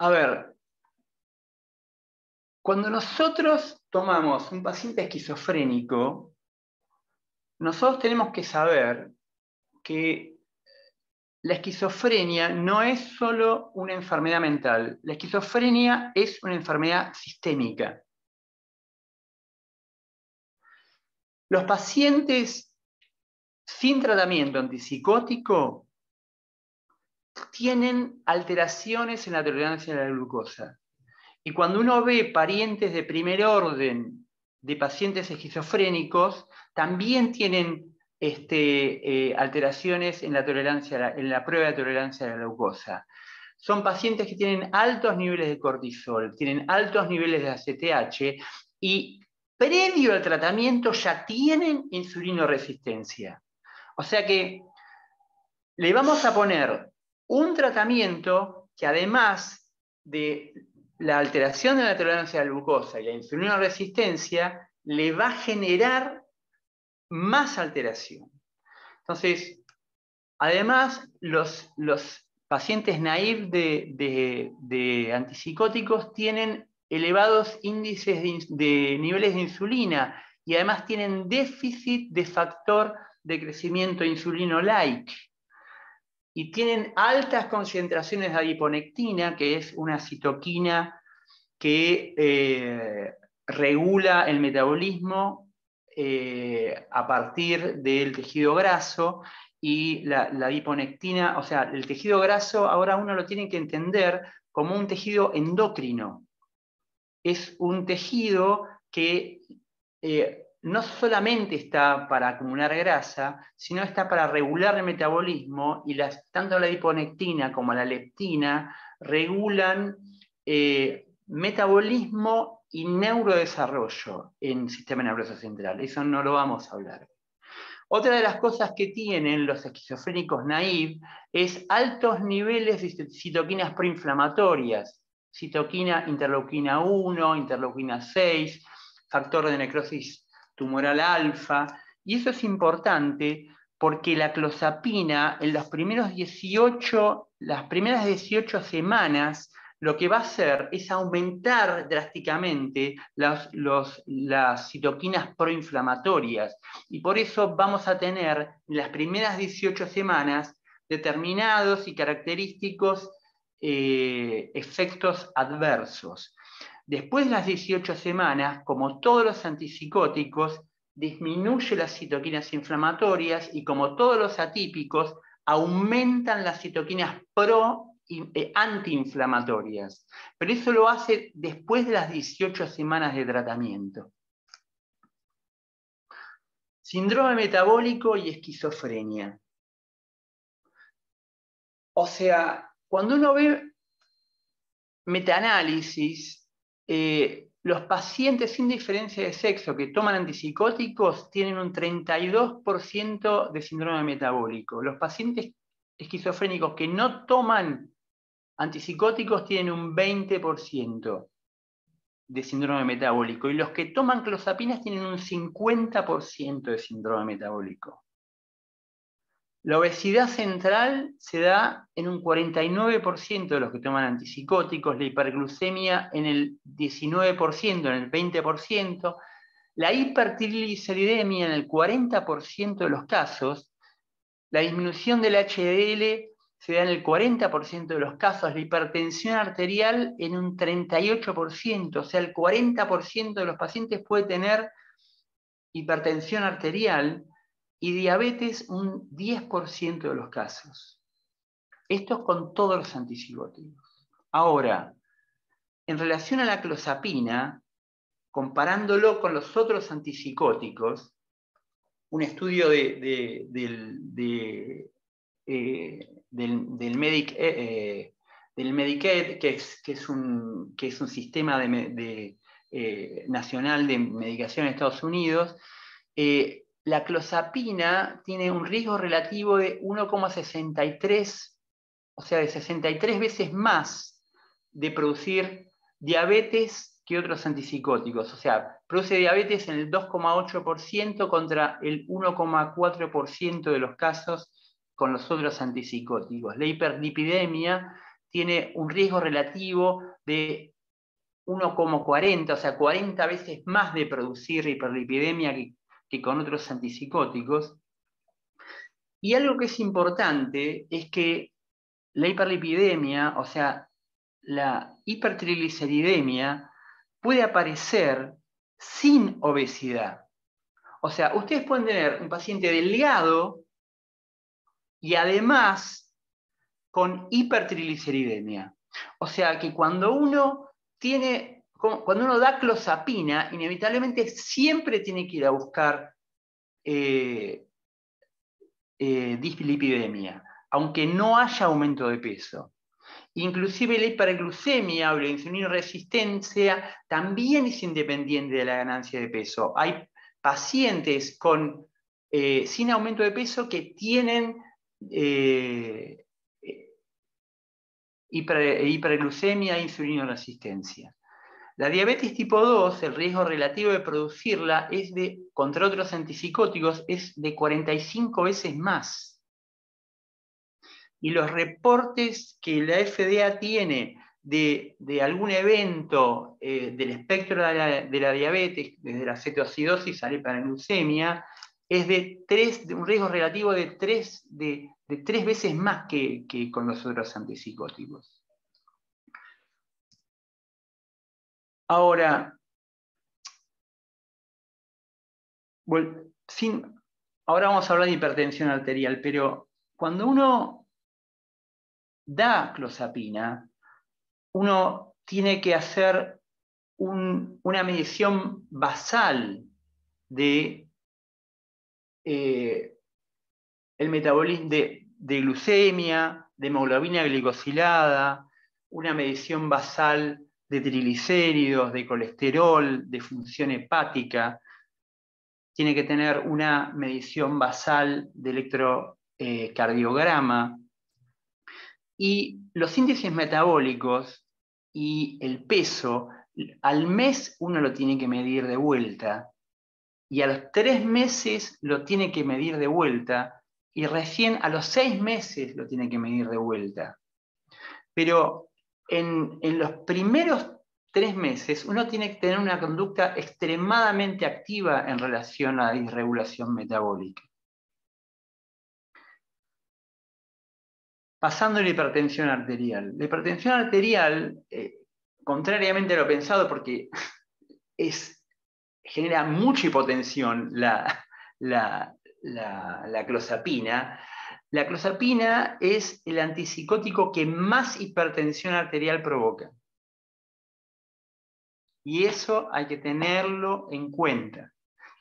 A ver, cuando nosotros tomamos un paciente esquizofrénico, nosotros tenemos que saber que la esquizofrenia no es solo una enfermedad mental, la esquizofrenia es una enfermedad sistémica. Los pacientes sin tratamiento antipsicótico tienen alteraciones en la tolerancia a la glucosa. Y cuando uno ve parientes de primer orden de pacientes esquizofrénicos, también tienen alteraciones en la prueba de tolerancia a la glucosa. son pacientes que tienen altos niveles de cortisol, tienen altos niveles de ACTH y previo al tratamiento ya tienen insulinoresistencia. O sea que le vamos a poner un tratamiento que además de la alteración de la tolerancia a la glucosa y la insulinoresistencia, le va a generar más alteración. Entonces, además, los pacientes naive de antipsicóticos tienen elevados índices de niveles de insulina y además tienen déficit de factor de crecimiento insulino-like y tienen altas concentraciones de adiponectina, que es una citoquina que regula el metabolismo a partir del tejido graso. Y la adiponectina, o sea, el tejido graso ahora uno lo tiene que entender como un tejido endocrino. Es un tejido que no solamente está para acumular grasa, sino está para regular el metabolismo, y tanto la adiponectina como la leptina regulan metabolismo y neurodesarrollo en el sistema nervioso central. Eso no lo vamos a hablar. Otra de las cosas que tienen los esquizofrénicos naive es altos niveles de citoquinas proinflamatorias, citoquina interleuquina 1, interleuquina 6, factor de necrosis tumoral alfa, y eso es importante porque la clozapina en las primeras 18 semanas lo que va a hacer es aumentar drásticamente las citoquinas proinflamatorias, y por eso vamos a tener en las primeras 18 semanas determinados y característicos efectos adversos. Después de las 18 semanas, como todos los antipsicóticos, disminuye las citoquinas inflamatorias y como todos los atípicos, aumentan las citoquinas antiinflamatorias. Pero eso lo hace después de las 18 semanas de tratamiento. Síndrome metabólico y esquizofrenia. O sea, cuando uno ve metaanálisis, los pacientes sin diferencia de sexo que toman antipsicóticos tienen un 32% de síndrome metabólico. Los pacientes esquizofrénicos que no toman antipsicóticos tienen un 20% de síndrome metabólico, y los que toman clozapinas tienen un 50% de síndrome metabólico. La obesidad central se da en un 49% de los que toman antipsicóticos, la hiperglucemia en el 19%, en el 20%, la hipertrigliceridemia en el 40% de los casos, la disminución del HDL se da en el 40% de los casos, la hipertensión arterial en un 38%, o sea, el 40% de los pacientes puede tener hipertensión arterial, y diabetes un 10% de los casos. Esto es con todos los antipsicóticos. Ahora, en relación a la clozapina, comparándolo con los otros antipsicóticos, un estudio del Medicaid, que es un sistema nacional de medicación en Estados Unidos, la clozapina tiene un riesgo relativo de 1,63, o sea, de 63 veces más de producir diabetes que otros antipsicóticos. O sea, produce diabetes en el 2,8% contra el 1,4% de los casos con los otros antipsicóticos. La hiperlipidemia tiene un riesgo relativo de 1,40, o sea, 40 veces más de producir hiperlipidemia que con otros antipsicóticos. Y algo que es importante es que la hiperlipidemia, o sea, la hipertrigliceridemia, puede aparecer sin obesidad. O sea, ustedes pueden tener un paciente delgado y además con hipertrigliceridemia. O sea, que cuando uno da clozapina, inevitablemente siempre tiene que ir a buscar dislipidemia, aunque no haya aumento de peso. Inclusive la hiperglucemia o la insulinoresistencia también es independiente de la ganancia de peso. Hay pacientes sin aumento de peso que tienen hiperglucemia e insulinoresistencia. La diabetes tipo 2, el riesgo relativo de producirla contra otros antipsicóticos es de 45 veces más. Y los reportes que la FDA tiene de algún evento del espectro de la diabetes, desde la cetoacidosis a la hiperglucemia, es de un riesgo relativo de 3 veces más que con los otros antipsicóticos. Ahora, ahora vamos a hablar de hipertensión arterial, pero cuando uno da clozapina, uno tiene que hacer una medición basal de el metabolismo de glucemia, de hemoglobina glicosilada, una medición basal de triglicéridos, de colesterol, de función hepática. Tiene que tener una medición basal de electrocardiograma. Y los índices metabólicos y el peso, al mes uno lo tiene que medir de vuelta, y a los 3 meses lo tiene que medir de vuelta, y recién a los 6 meses lo tiene que medir de vuelta. Pero en los primeros 3 meses uno tiene que tener una conducta extremadamente activa en relación a la disregulación metabólica. Pasando a la hipertensión arterial. La hipertensión arterial, contrariamente a lo pensado, porque genera mucha hipotensión la clozapina. La clozapina es el antipsicótico que más hipertensión arterial provoca. Y eso hay que tenerlo en cuenta.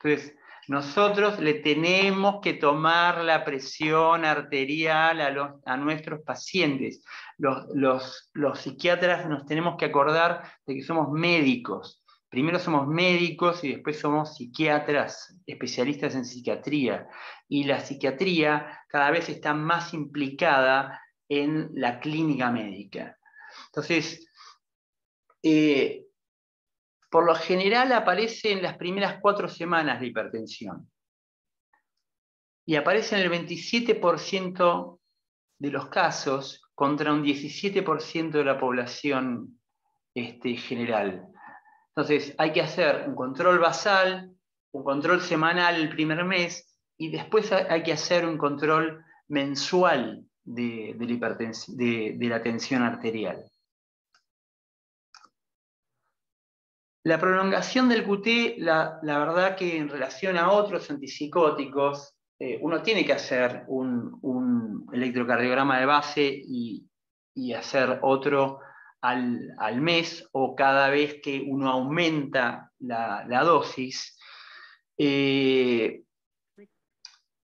Entonces, nosotros le tenemos que tomar la presión arterial a nuestros pacientes. Los psiquiatras nos tenemos que acordar de que somos médicos. Primero somos médicos y después somos psiquiatras, especialistas en psiquiatría. Y la psiquiatría cada vez está más implicada en la clínica médica. Entonces, por lo general aparece en las primeras 4 semanas de hipertensión. Y aparece en el 27% de los casos contra un 17% de la población general. Entonces hay que hacer un control basal, un control semanal el primer mes, y después hay que hacer un control mensual de la tensión arterial. La prolongación del QT, la verdad que en relación a otros antipsicóticos, uno tiene que hacer un electrocardiograma de base y hacer otro al mes o cada vez que uno aumenta la dosis.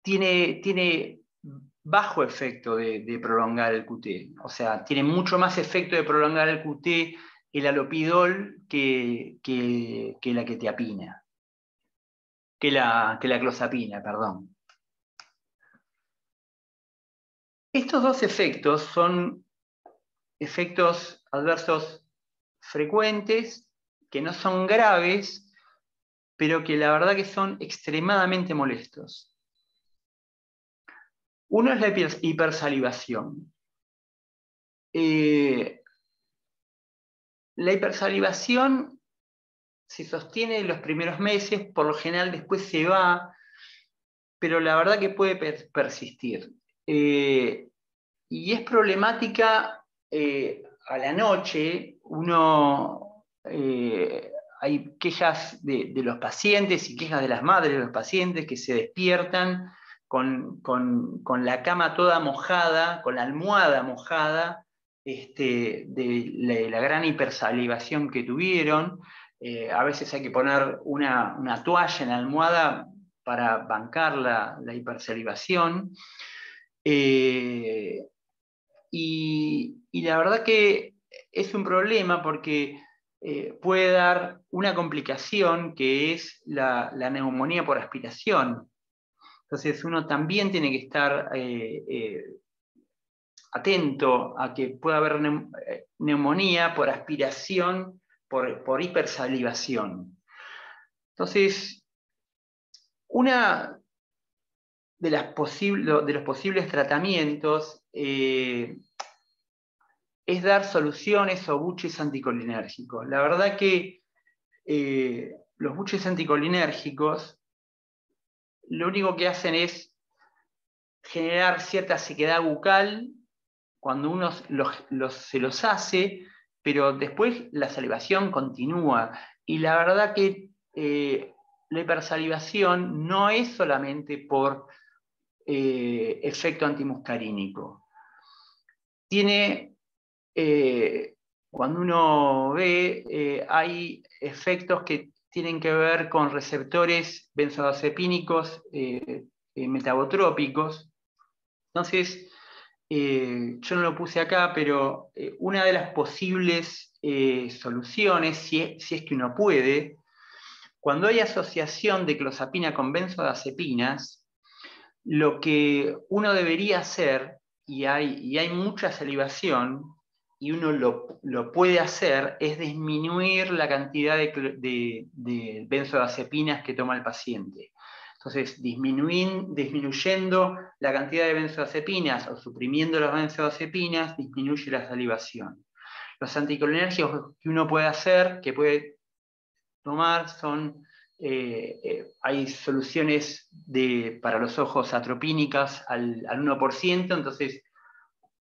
Tiene bajo efecto de prolongar el QT. O sea, tiene mucho más efecto de prolongar el QT el alopidol que la quetiapina, que la clozapina, perdón. Estos dos efectos son efectos adversos frecuentes, que no son graves, pero que la verdad que son extremadamente molestos. Uno es la hipersalivación. La hipersalivación se sostiene en los primeros meses, por lo general después se va, pero la verdad que puede persistir. Y es problemática a la noche. Hay quejas de los pacientes y quejas de las madres de los pacientes que se despiertan con la cama toda mojada, con la almohada mojada, de la gran hipersalivación que tuvieron. A veces hay que poner una toalla en la almohada para bancar la hipersalivación. y la verdad que es un problema porque puede dar una complicación que es la neumonía por aspiración. Entonces uno también tiene que estar atento a que pueda haber neumonía por aspiración, por hipersalivación. Entonces, una de los posibles tratamientos es dar soluciones o buches anticolinérgicos. La verdad que los buches anticolinérgicos lo único que hacen es generar cierta sequedad bucal cuando uno se los hace, pero después la salivación continúa. Y la verdad que la hipersalivación no es solamente por efecto antimuscarínico. Tiene, cuando uno ve, hay efectos que tienen que ver con receptores benzodiazepínicos metabotrópicos. Entonces, yo no lo puse acá, pero una de las posibles soluciones, si es que uno puede, cuando hay asociación de clozapina con benzodiazepinas, lo que uno debería hacer, y hay mucha salivación, y uno lo puede hacer, es disminuir la cantidad de benzodiazepinas que toma el paciente. Entonces, disminuyendo la cantidad de benzodiazepinas o suprimiendo las benzodiazepinas, disminuye la salivación. Los anticolinérgicos que uno puede hacer, que puede tomar, son, hay soluciones para los ojos atropínicas al 1%, entonces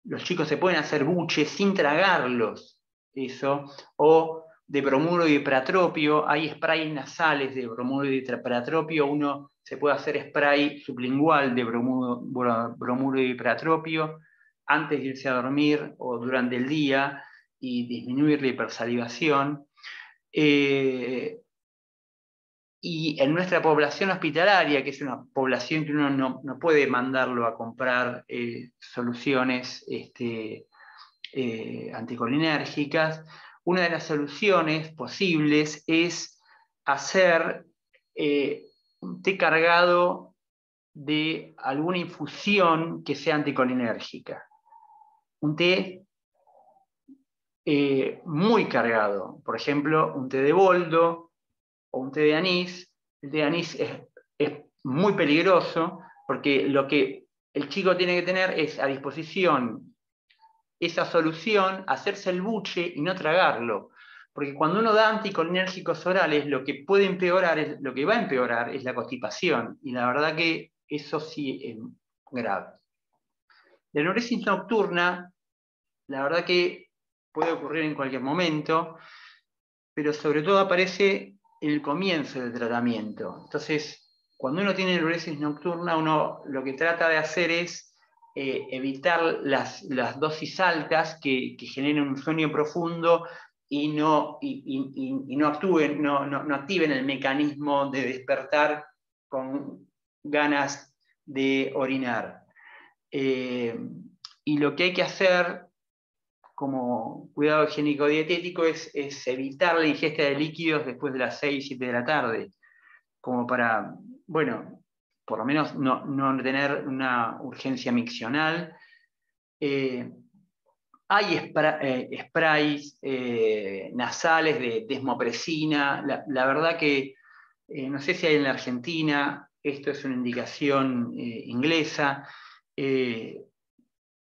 los chicos se pueden hacer buches sin tragarlos, eso, o de bromuro de hiperatropio, hay sprays nasales de bromuro de hiperatropio, uno se puede hacer spray sublingual de bromuro de hiperatropio antes de irse a dormir o durante el día y disminuir la hipersalivación. Y en nuestra población hospitalaria, que es una población que uno no puede mandarlo a comprar soluciones anticolinérgicas, una de las soluciones posibles es hacer un té cargado de alguna infusión que sea anticolinérgica. Un té muy cargado, por ejemplo, un té de boldo o un té de anís. El té de anís es muy peligroso porque lo que el chico tiene que tener es a disposición esa solución, hacerse el buche y no tragarlo. Porque cuando uno da anticolinérgicos orales, lo que va a empeorar es la constipación. Y la verdad que eso sí es grave. La enuresis nocturna, la verdad que puede ocurrir en cualquier momento, pero sobre todo aparece en el comienzo del tratamiento. Entonces, cuando uno tiene enuresis nocturna, uno lo que trata de hacer es evitar las dosis altas que generen un sueño profundo y no activen el mecanismo de despertar con ganas de orinar. Y lo que hay que hacer como cuidado higiénico-dietético es evitar la ingesta de líquidos después de las 6, 7 de la tarde, como para, bueno, por lo menos no tener una urgencia miccional. Hay sprays nasales de desmopresina. La verdad que no sé si hay en la Argentina, esto es una indicación inglesa.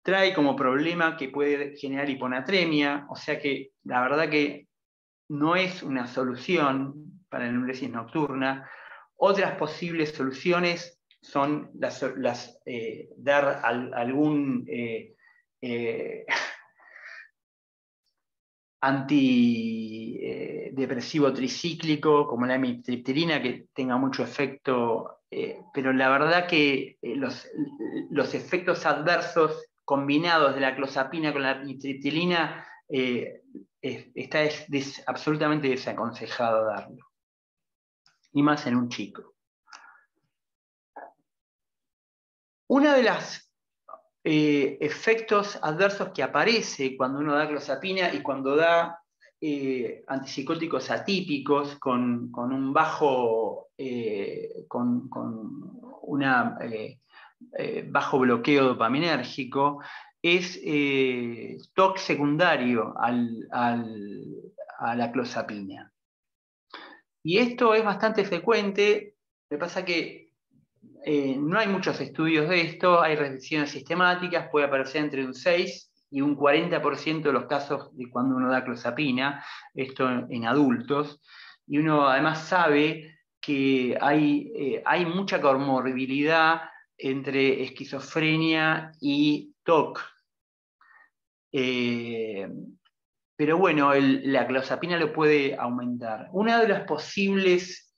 Trae como problema que puede generar hiponatremia, o sea que la verdad que no es una solución para la enuresis nocturna. Otras posibles soluciones son dar algún antidepresivo tricíclico, como la amitriptilina, que tenga mucho efecto, pero la verdad que los efectos adversos combinados de la clozapina con la amitriptilina está absolutamente desaconsejado darlo, y más en un chico. Una de las efectos adversos que aparece cuando uno da clozapina y cuando da antipsicóticos atípicos con un bajo, bajo bloqueo dopaminérgico, es TOC secundario a la clozapina. Y esto es bastante frecuente. Me pasa que no hay muchos estudios de esto, hay revisiones sistemáticas, puede aparecer entre un 6 y un 40% de los casos de cuando uno da clozapina, esto en adultos, y uno además sabe que hay mucha comorbilidad entre esquizofrenia y TOC. Pero bueno, la clozapina lo puede aumentar. Uno de los posibles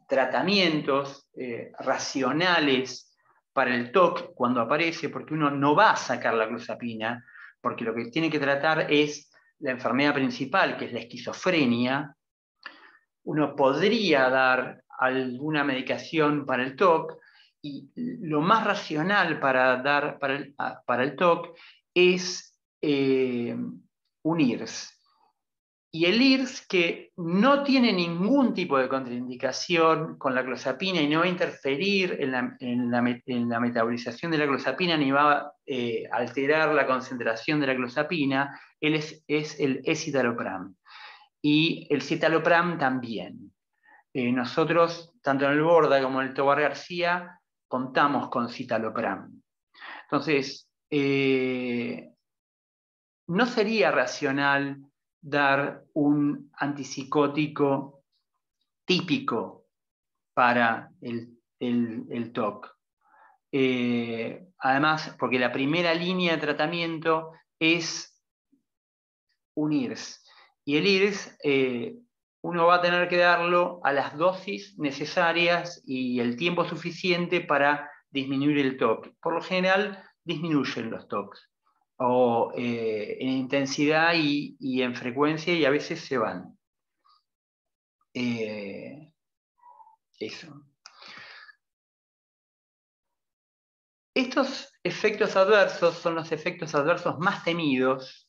tratamientos racionales para el TOC cuando aparece, porque uno no va a sacar la clozapina, porque lo que tiene que tratar es la enfermedad principal, que es la esquizofrenia. Uno podría dar alguna medicación para el TOC, y lo más racional para dar para el TOC es un IRS. Y el IRS, que no tiene ningún tipo de contraindicación con la clozapina y no va a interferir en la metabolización de la clozapina ni va a alterar la concentración de la clozapina, es el escitalopram. Y el citalopram también. Nosotros, tanto en el Borda como en el Tobar García, contamos con citalopram. Entonces, no sería racional dar un antipsicótico típico para el TOC. Además, porque la primera línea de tratamiento es un IRS. Y el IRS uno va a tener que darlo a las dosis necesarias y el tiempo suficiente para disminuir el TOC. Por lo general, disminuyen los TOCs. O en intensidad y en frecuencia, y a veces se van. Eso. Estos efectos adversos son los efectos adversos más temidos,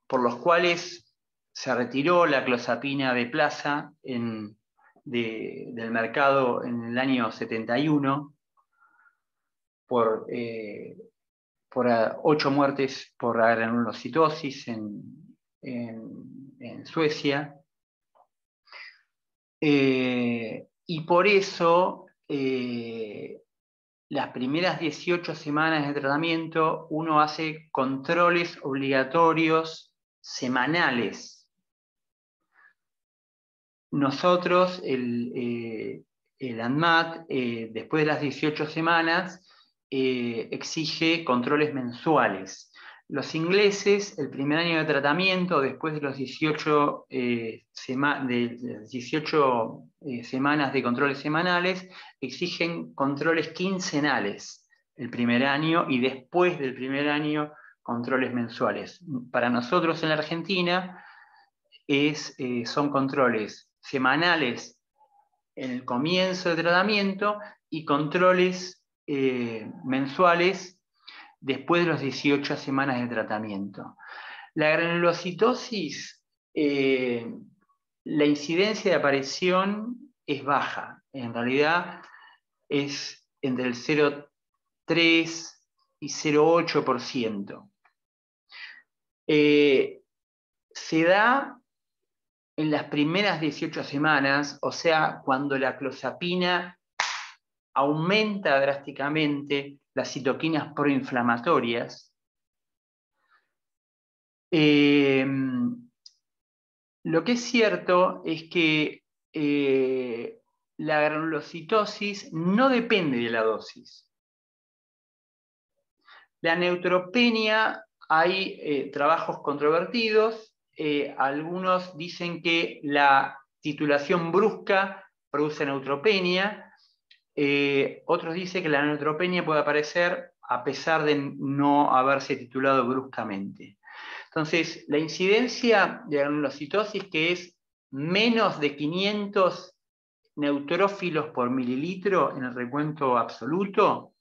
por los cuales se retiró la clozapina de plaza del mercado en el año 71 por 8 muertes por granulocitosis en Suecia. Y por eso las primeras 18 semanas de tratamiento uno hace controles obligatorios semanales. Nosotros, el ANMAT, después de las 18 semanas, exige controles mensuales. Los ingleses, el primer año de tratamiento, después de los 18 semanas de controles semanales, exigen controles quincenales el primer año, y después del primer año controles mensuales. Para nosotros en la Argentina son controles semanales en el comienzo del tratamiento y controles mensuales después de las 18 semanas de tratamiento. La granulocitosis, la incidencia de aparición es baja. En realidad es entre el 0,3 y 0,8%. Se da en las primeras 18 semanas, o sea, cuando la clozapina aumenta drásticamente las citoquinas proinflamatorias. Lo que es cierto es que la granulocitosis no depende de la dosis. La neutropenia, hay trabajos controvertidos. Algunos dicen que la titulación brusca produce neutropenia. Otros dicen que la neutropenia puede aparecer a pesar de no haberse titulado bruscamente. Entonces, la incidencia de granulocitosis, que es menos de 500 neutrófilos por mililitro en el recuento absoluto,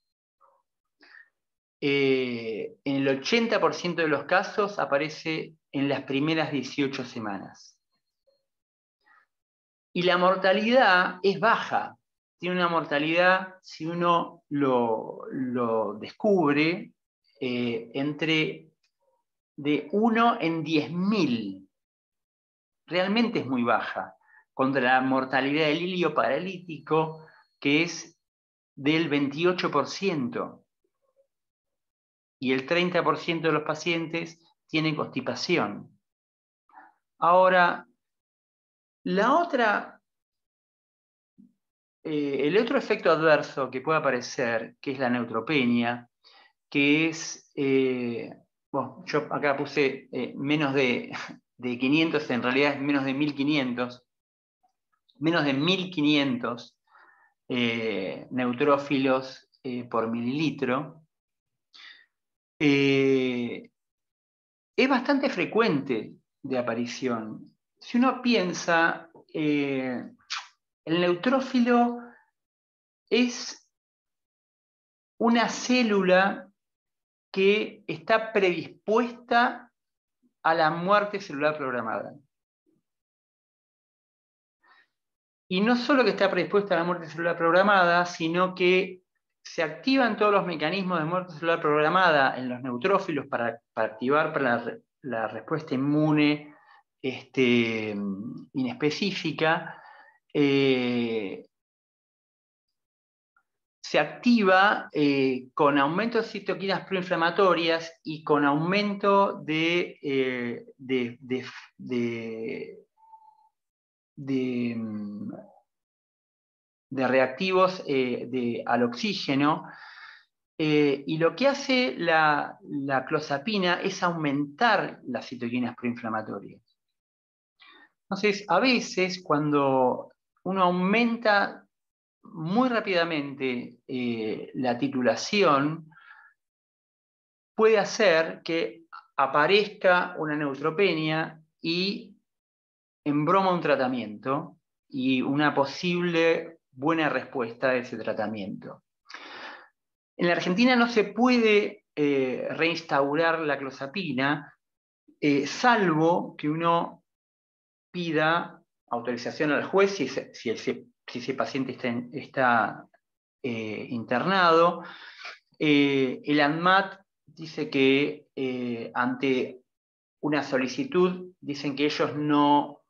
en el 80% de los casos aparece en las primeras 18 semanas. Y la mortalidad es baja. Tiene una mortalidad, si uno lo descubre, entre de 1 en 10.000. Realmente es muy baja, contra la mortalidad del hilio paralítico, que es del 28%. Y el 30% de los pacientes tienen constipación. Ahora, el otro efecto adverso que puede aparecer, que es la neutropenia, que es, bueno, yo acá puse menos de 500, en realidad es menos de 1500, menos de 1500 neutrófilos por mililitro. Es bastante frecuente de aparición. Si uno piensa, el neutrófilo es una célula que está predispuesta a la muerte celular programada. Y no solo que está predispuesta a la muerte celular programada, sino que se activan todos los mecanismos de muerte celular programada en los neutrófilos para activar la respuesta inmune inespecífica. Se activa con aumento de citoquinas proinflamatorias y con aumento de reactivos al oxígeno, y lo que hace la clozapina es aumentar las citoquinas proinflamatorias. Entonces, a veces cuando uno aumenta muy rápidamente la titulación, puede hacer que aparezca una neutropenia y embroma un tratamiento y una posible buena respuesta de ese tratamiento. En la Argentina no se puede reinstaurar la clozapina, salvo que uno pida autorización al juez si ese paciente está internado. El ANMAT dice que ante una solicitud, dicen que ellos no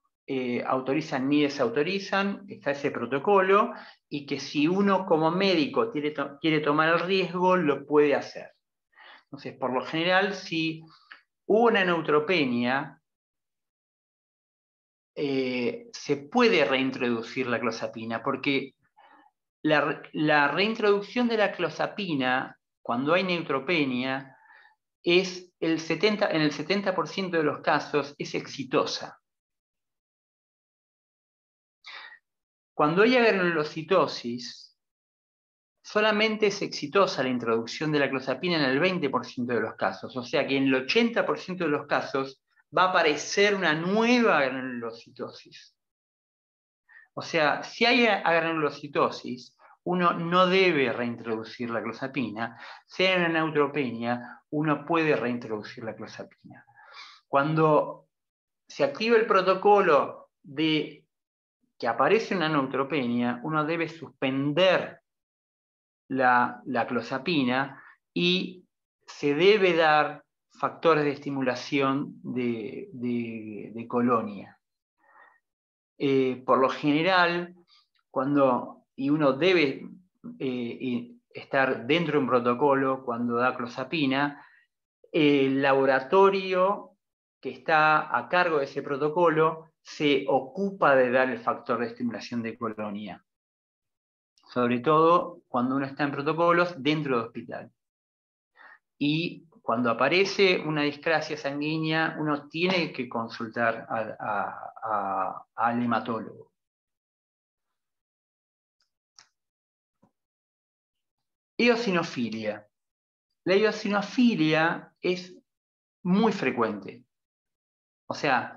autorizan ni desautorizan, está ese protocolo, y que si uno como médico quiere tomar el riesgo, lo puede hacer. Entonces, por lo general, si hubo una neutropenia, se puede reintroducir la clozapina, porque la reintroducción de la clozapina cuando hay neutropenia en el 70% de los casos es exitosa. Cuando hay agranulocitosis, solamente es exitosa la introducción de la clozapina en el 20% de los casos, o sea que en el 80% de los casos va a aparecer una nueva agranulocitosis. O sea, si hay agranulocitosis, uno no debe reintroducir la clozapina. Si hay una neutropenia, uno puede reintroducir la clozapina. Cuando se activa el protocolo de que aparece una neutropenia, uno debe suspender la clozapina y se debe dar factores de estimulación de colonia. Por lo general, y uno debe estar dentro de un protocolo cuando da clozapina, el laboratorio que está a cargo de ese protocolo se ocupa de dar el factor de estimulación de colonia, sobre todo cuando uno está en protocolos dentro del hospital. Y cuando aparece una discrasia sanguínea, uno tiene que consultar al hematólogo. Eosinofilia. La eosinofilia es muy frecuente. O sea,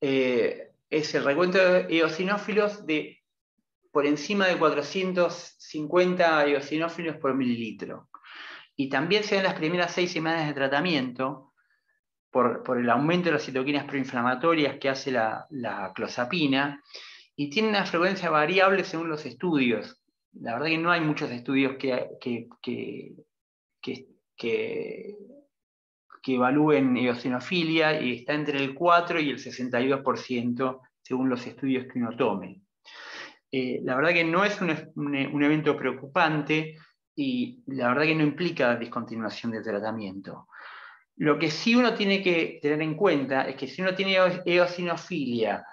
es el recuento de eosinófilos de por encima de 450 eosinófilos por mililitro. Y también se da en las primeras 6 semanas de tratamiento por el aumento de las citoquinas proinflamatorias que hace la clozapina, y tiene una frecuencia variable según los estudios. La verdad que no hay muchos estudios que evalúen eosinofilia, y está entre el 4 y el 62% según los estudios que uno tome. La verdad que no es un evento preocupante, y la verdad que no implica discontinuación del tratamiento. Lo que sí uno tiene que tener en cuenta es que si uno tiene eosinofilia,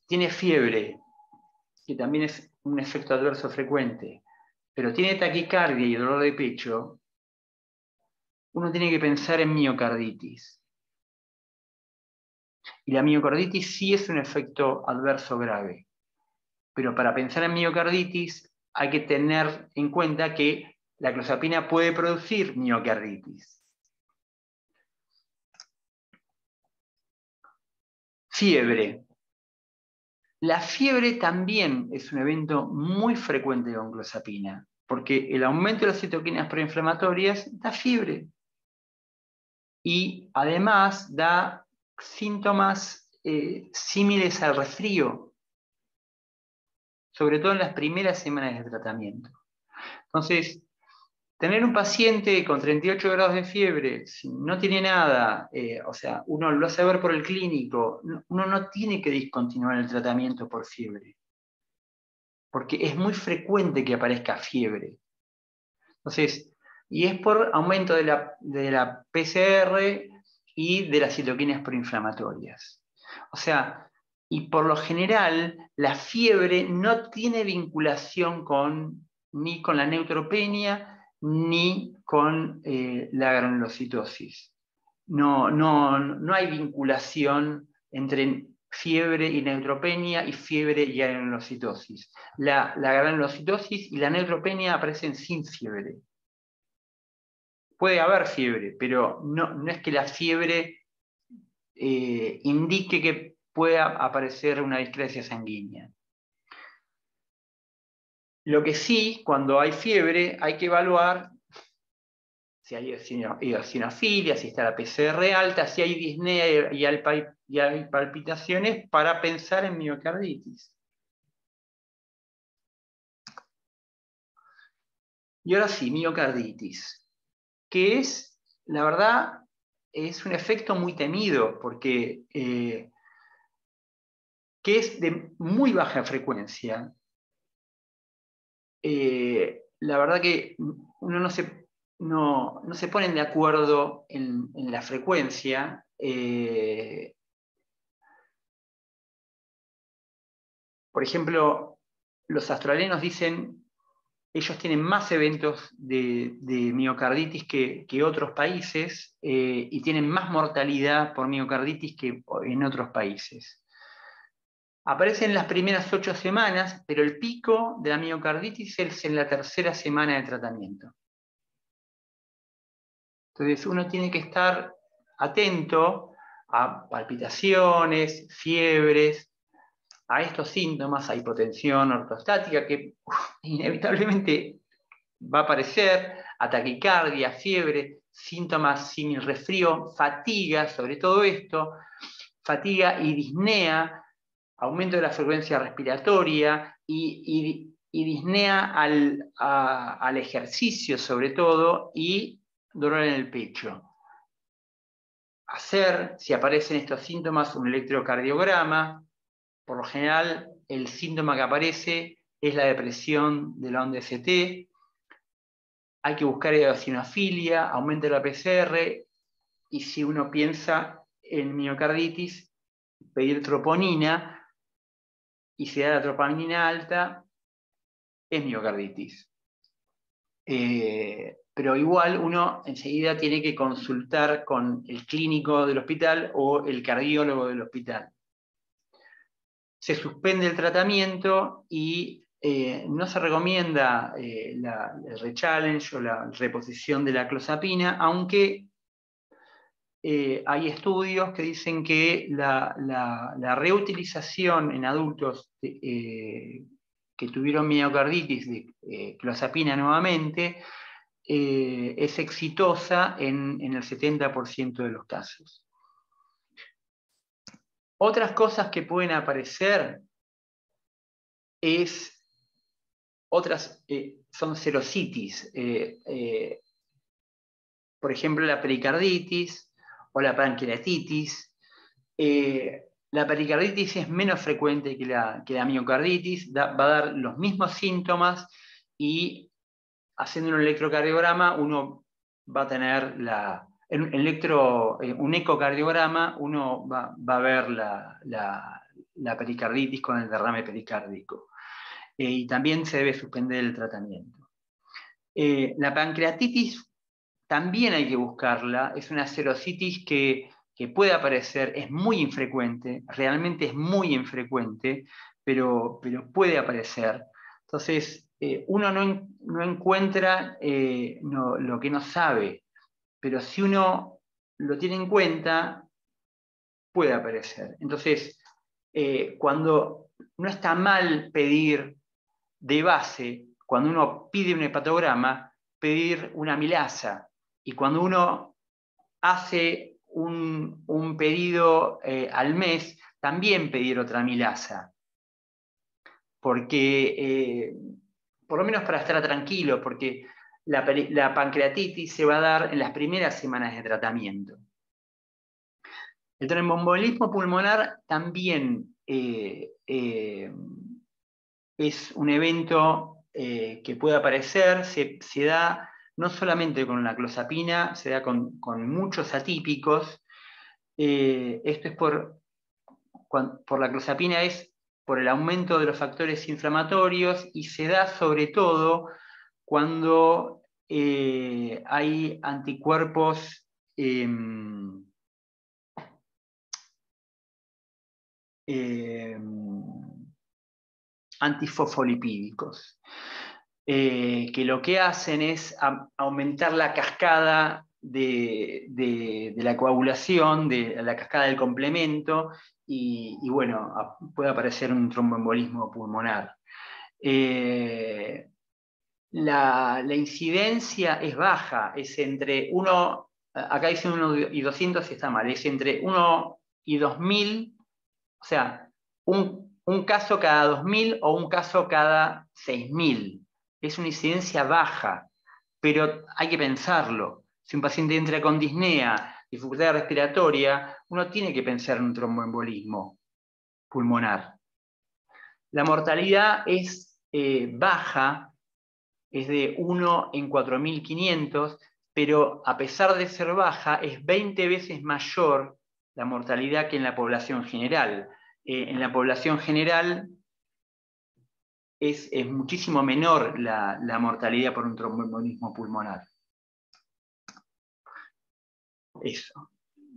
tiene fiebre, que también es un efecto adverso frecuente, pero tiene taquicardia y dolor de pecho, uno tiene que pensar en miocarditis. Y la miocarditis sí es un efecto adverso grave. Pero para pensar en miocarditis hay que tener en cuenta que la clozapina puede producir miocarditis. Fiebre. La fiebre también es un evento muy frecuente con clozapina, porque el aumento de las citoquinas proinflamatorias da fiebre. Y además da síntomas similares al resfrío, sobre todo en las primeras semanas de tratamiento. Entonces, tener un paciente con 38 grados de fiebre, si no tiene nada, o sea, uno lo hace ver por el clínico, uno no tiene que discontinuar el tratamiento por fiebre, porque es muy frecuente que aparezca fiebre. Entonces, y es por aumento de la PCR y de las citoquinas proinflamatorias. O sea, y por lo general, la fiebre no tiene vinculación ni con la neutropenia, ni con la granulocitosis. No hay vinculación entre fiebre y neutropenia y fiebre y granulocitosis. La granulocitosis y la neutropenia aparecen sin fiebre. Puede haber fiebre, pero no es que la fiebre indique que pueda aparecer una discrecia sanguínea. Lo que sí, cuando hay fiebre, hay que evaluar si hay eosinofilia, si está la PCR alta, si hay disnea y hay palpitaciones, para pensar en miocarditis. Y ahora sí, miocarditis, que es, la verdad, es un efecto muy temido, porque que es de muy baja frecuencia. La verdad que uno no se ponen de acuerdo en la frecuencia. Por ejemplo, los australianos dicen, ellos tienen más eventos de miocarditis que otros países, y tienen más mortalidad por miocarditis que en otros países. Aparece en las primeras 8 semanas, pero el pico de la miocarditis es en la tercera semana de tratamiento. Entonces uno tiene que estar atento a palpitaciones, fiebres, a estos síntomas, a hipotensión ortostática, que inevitablemente va a aparecer, a taquicardia, fiebre, síntomas símil resfrío, fatiga, sobre todo esto, fatiga y disnea, aumento de la frecuencia respiratoria y disnea al ejercicio sobre todo, y dolor en el pecho. Si aparecen estos síntomas, un electrocardiograma. Por lo general, el síntoma que aparece es la depresión de la onda ST. Hay que buscar eosinofilia, aumento de la PCR, y si uno piensa en miocarditis, pedir troponina, y si da la troponina alta, es miocarditis. Pero igual uno enseguida tiene que consultar con el clínico del hospital o el cardiólogo del hospital. Se suspende el tratamiento y no se recomienda el rechallenge o la reposición de la clozapina, aunque hay estudios que dicen que la reutilización en adultos que tuvieron miocarditis de clozapina nuevamente, es exitosa en el 70% de los casos. Otras cosas que pueden aparecer son serositis. Por ejemplo, la pericarditis o la pancreatitis. La pericarditis es menos frecuente que la miocarditis, va a dar los mismos síntomas y haciendo un electrocardiograma uno va a tener un ecocardiograma, uno va a ver la pericarditis con el derrame pericárdico. Y también se debe suspender el tratamiento. La pancreatitis también hay que buscarla, es una serositis que puede aparecer, es muy infrecuente, realmente es muy infrecuente, pero puede aparecer. Entonces, uno no encuentra lo que no sabe, pero si uno lo tiene en cuenta, puede aparecer. Entonces, cuando no está mal pedir de base, cuando uno pide un hepatograma, pedir una amilasa, y cuando uno hace un pedido al mes, también pedir otra amilasa, porque, por lo menos para estar tranquilo, porque la pancreatitis se va a dar en las primeras semanas de tratamiento. El tromboembolismo pulmonar también es un evento que puede aparecer, se da no solamente con la clozapina, se da con muchos atípicos. Esto es por la clozapina, es por el aumento de los factores inflamatorios y se da sobre todo cuando hay anticuerpos antifosfolipídicos, que lo que hacen es aumentar la cascada de la coagulación, de la cascada del complemento, y bueno, puede aparecer un tromboembolismo pulmonar. La incidencia es baja, es entre 1, acá dice 1 y 200 y está mal, es entre 1 y 2000, o sea, un caso cada 2000 o un caso cada 6000. Es una incidencia baja, pero hay que pensarlo. Si un paciente entra con disnea, dificultad respiratoria, uno tiene que pensar en un tromboembolismo pulmonar. La mortalidad es baja, es de 1 en 4500, pero a pesar de ser baja, es 20 veces mayor la mortalidad que en la población general. En la población general es muchísimo menor la mortalidad por un tromboembolismo pulmonar. Eso.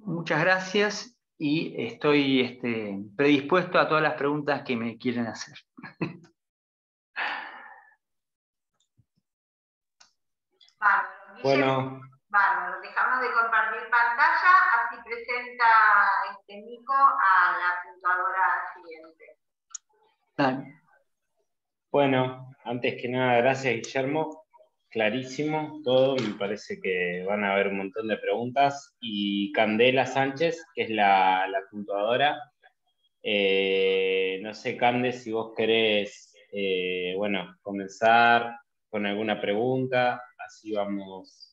Muchas gracias y estoy predispuesto a todas las preguntas que me quieren hacer. Bárbaro. Bueno. Bárbaro. Dejamos de compartir pantalla, así presenta Nico a la puntuadora siguiente. Dale. Bueno, antes que nada, gracias Guillermo. Clarísimo todo, me parece que van a haber un montón de preguntas. Y Candela Sánchez, que es la puntuadora. No sé, Cande, si vos querés, comenzar con alguna pregunta, así vamos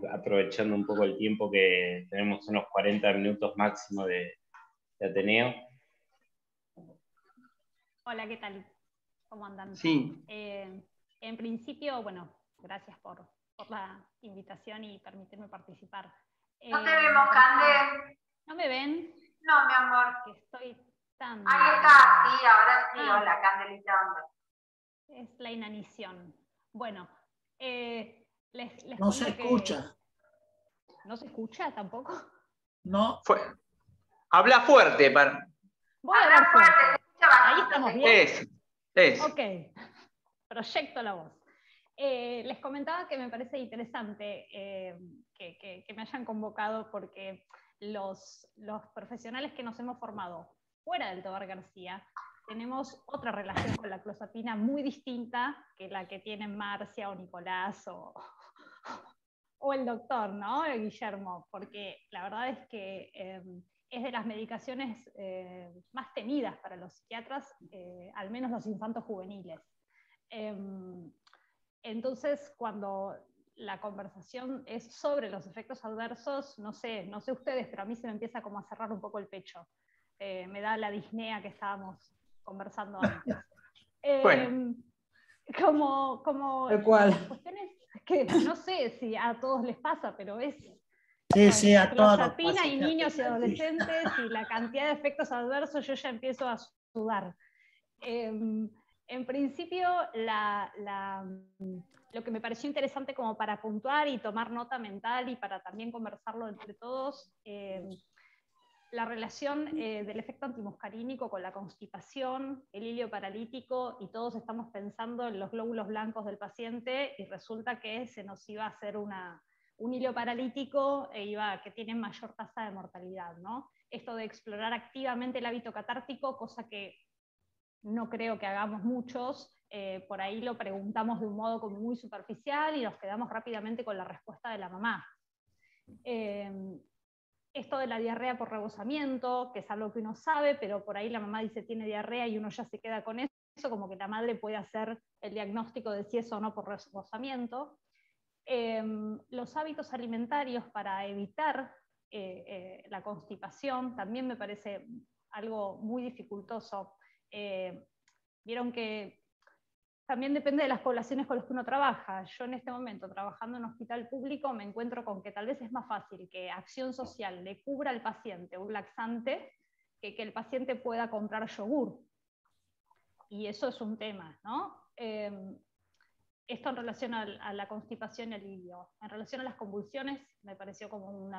aprovechando un poco el tiempo que tenemos, unos 40 minutos máximo de Ateneo. Hola, ¿qué tal? ¿Cómo andan? Sí. En principio, bueno, gracias por la invitación y permitirme participar. No te vemos, Cande. ¿No me ven? No, mi amor. Que estoy tan... Ahí está, sí, ahora sí. Hola, Candelita. Es la inanición. Bueno, les no se escucha. ¿No se escucha tampoco? No. Habla fuerte. Voy a hablar fuerte. Ahí estamos bien. Eso. Ok. Proyecto la voz. Les comentaba que me parece interesante que me hayan convocado porque los profesionales que nos hemos formado fuera del Tobar García tenemos otra relación con la clozapina muy distinta que la que tienen Marcia o Nicolás o el doctor, ¿no? Guillermo, porque la verdad es que es de las medicaciones más temidas para los psiquiatras, al menos los infantos juveniles. Entonces, cuando la conversación es sobre los efectos adversos, no sé ustedes, pero a mí se me empieza como a cerrar un poco el pecho. Me da la disnea que estábamos conversando antes. Bueno. Como cuestiones que no sé si a todos les pasa, pero es sí, a todos nos clozapina pasa. y niños y adolescentes y la cantidad de efectos adversos, yo ya empiezo a sudar. En principio, lo que me pareció interesante como para puntuar y tomar nota mental y para también conversarlo entre todos, la relación del efecto antimuscarínico con la constipación, el hilio paralítico, y todos estamos pensando en los glóbulos blancos del paciente y resulta que se nos iba a hacer un hilio paralítico que tiene mayor tasa de mortalidad, ¿no? Esto de explorar activamente el hábito catártico, cosa que no creo que hagamos muchos, por ahí lo preguntamos de un modo como muy superficial y nos quedamos rápidamente con la respuesta de la mamá. Esto de la diarrea por rebosamiento, que es algo que uno sabe, pero por ahí la mamá dice tiene diarrea y uno ya se queda con eso, como que la madre puede hacer el diagnóstico de si es o no por rebosamiento. Los hábitos alimentarios para evitar la constipación también me parece algo muy dificultoso. Vieron que también depende de las poblaciones con las que uno trabaja. Yo en este momento, trabajando en un hospital público, me encuentro con que tal vez es más fácil que Acción Social le cubra al paciente un laxante que el paciente pueda comprar yogur. Y eso es un tema, ¿no? Esto en relación a la constipación y al hilio. En relación a las convulsiones, me pareció como un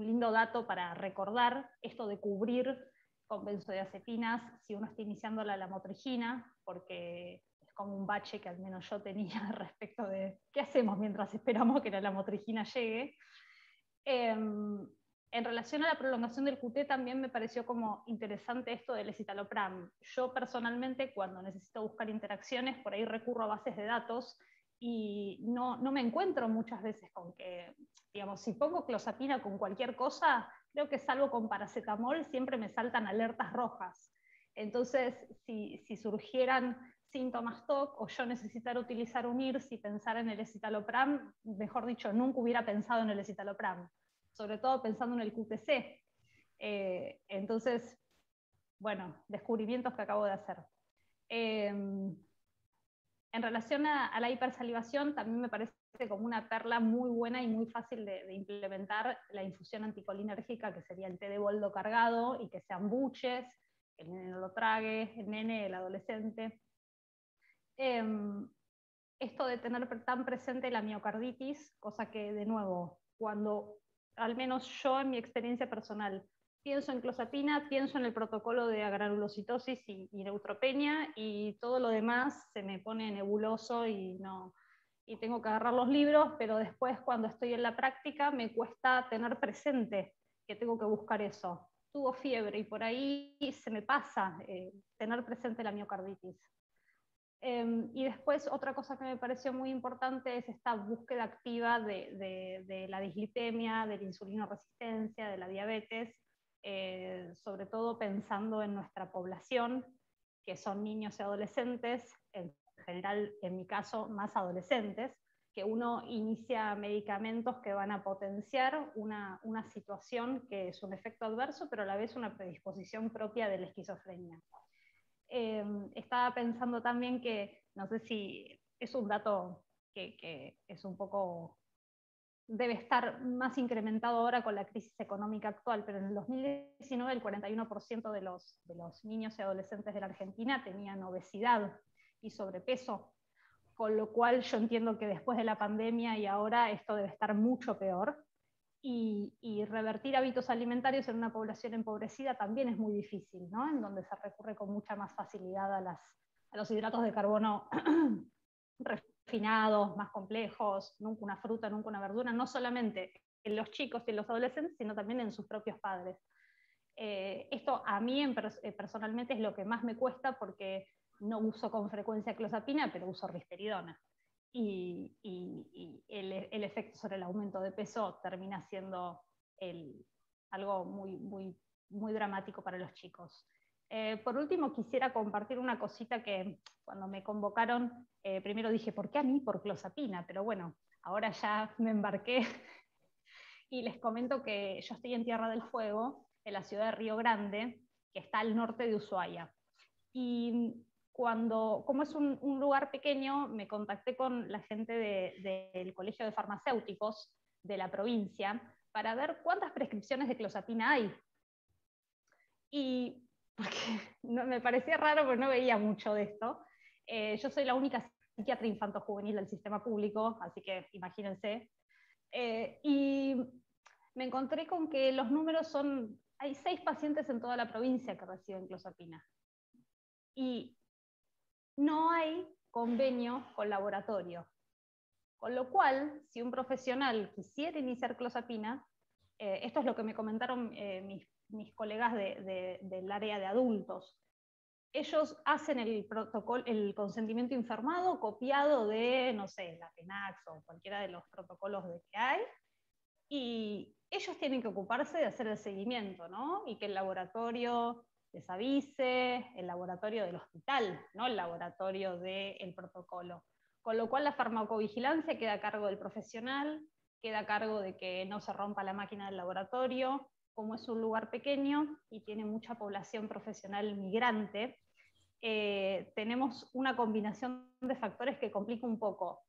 lindo dato para recordar esto de cubrir con benzodiazepinas si uno está iniciando la lamotrigina, porque es como un bache que al menos yo tenía respecto de qué hacemos mientras esperamos que la lamotrigina llegue. En relación a la prolongación del QT también me pareció como interesante esto del escitalopram. Yo personalmente cuando necesito buscar interacciones por ahí recurro a bases de datos y no me encuentro muchas veces con que, digamos, si pongo clozapina con cualquier cosa, creo que salvo con paracetamol siempre me saltan alertas rojas. Entonces, si surgieran síntomas TOC o yo necesitara utilizar un IRS y pensar en el escitalopram, mejor dicho, nunca hubiera pensado en el escitalopram, sobre todo pensando en el QTC. Entonces, bueno, descubrimientos que acabo de hacer. En relación a la hipersalivación, también me parece como una perla muy buena y muy fácil de implementar la infusión anticolinérgica, que sería el té de boldo cargado, y que sean buches, que el nene no lo trague, el nene, el adolescente. Esto de tener tan presente la miocarditis, cosa que, de nuevo, cuando, al menos yo en mi experiencia personal, pienso en clozapina, pienso en el protocolo de agranulocitosis y neutropenia, y todo lo demás se me pone nebuloso y tengo que agarrar los libros, pero después cuando estoy en la práctica me cuesta tener presente que tengo que buscar eso. Tuvo fiebre y por ahí se me pasa tener presente la miocarditis. Y después otra cosa que me pareció muy importante es esta búsqueda activa de la dislipemia, de la insulinoresistencia, de la diabetes, sobre todo pensando en nuestra población, que son niños y adolescentes, en general, en mi caso, más adolescentes, que uno inicia medicamentos que van a potenciar una situación que es un efecto adverso, pero a la vez una predisposición propia de la esquizofrenia. Estaba pensando también que, no sé si es un dato que es un poco, debe estar más incrementado ahora con la crisis económica actual, pero en el 2019 el 41% de los niños y adolescentes de la Argentina tenían obesidad y sobrepeso, con lo cual yo entiendo que después de la pandemia y ahora esto debe estar mucho peor. Y revertir hábitos alimentarios en una población empobrecida también es muy difícil, ¿no? En donde se recurre con mucha más facilidad a los hidratos de carbono refinados, más complejos, nunca una fruta, nunca una verdura, no solamente en los chicos y en los adolescentes, sino también en sus propios padres. Esto a mí personalmente es lo que más me cuesta porque no uso con frecuencia clozapina, pero uso risperidona. Y el efecto sobre el aumento de peso termina siendo algo muy dramático para los chicos. Por último, quisiera compartir una cosita que cuando me convocaron, primero dije, ¿por qué a mí? Por clozapina, pero bueno, ahora ya me embarqué y les comento que yo estoy en Tierra del Fuego, en la ciudad de Río Grande, que está al norte de Ushuaia. Y como es un lugar pequeño, me contacté con la gente del Colegio de Farmacéuticos de la provincia para ver cuántas prescripciones de clozapina hay. Y porque me parecía raro, porque no veía mucho de esto. Yo soy la única psiquiatra infanto-juvenil del sistema público, así que imagínense. Y me encontré con que los números son, hay 6 pacientes en toda la provincia que reciben clozapina. Y no hay convenio con laboratorio. Con lo cual, si un profesional quisiera iniciar clozapina, esto es lo que me comentaron mis colegas del área de adultos. Ellos hacen el protocolo, el consentimiento informado, copiado de, no sé, la PENAX o cualquiera de los protocolos que hay, y ellos tienen que ocuparse de hacer el seguimiento, ¿no? Y que el laboratorio les avise, el laboratorio del hospital, no el laboratorio del protocolo. Con lo cual la farmacovigilancia queda a cargo del profesional, queda a cargo de que no se rompa la máquina del laboratorio. Como es un lugar pequeño y tiene mucha población profesional migrante, tenemos una combinación de factores que complica un poco.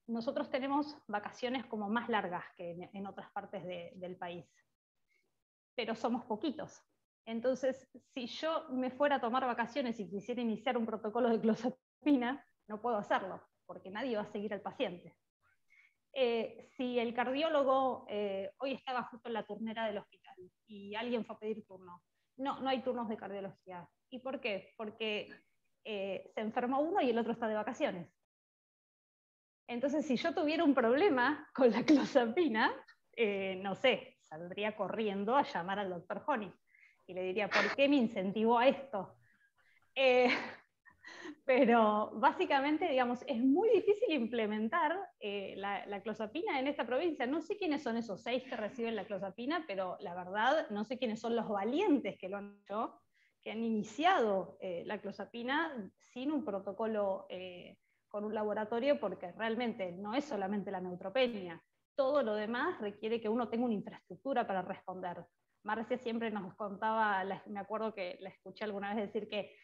Nosotros tenemos vacaciones como más largas que en otras partes del país, pero somos poquitos. Entonces, si yo me fuera a tomar vacaciones y quisiera iniciar un protocolo de clozapina, no puedo hacerlo, porque nadie va a seguir al paciente. Si el cardiólogo, hoy estaba justo en la turnera del hospital y alguien fue a pedir turno, no hay turnos de cardiología. ¿Y por qué? Porque se enfermó uno y el otro está de vacaciones. Entonces, si yo tuviera un problema con la clozapina, no sé, saldría corriendo a llamar al doctor Honey y le diría, ¿por qué me incentivó a esto? Pero básicamente, digamos, es muy difícil implementar la clozapina en esta provincia. No sé quiénes son esos 6 que reciben la clozapina, pero la verdad no sé quiénes son los valientes que lo han hecho, que han iniciado la clozapina sin un protocolo con un laboratorio, porque realmente no es solamente la neutropenia. Todo lo demás requiere que uno tenga una infraestructura para responder. Marcia siempre nos contaba, me acuerdo que la escuché alguna vez decir que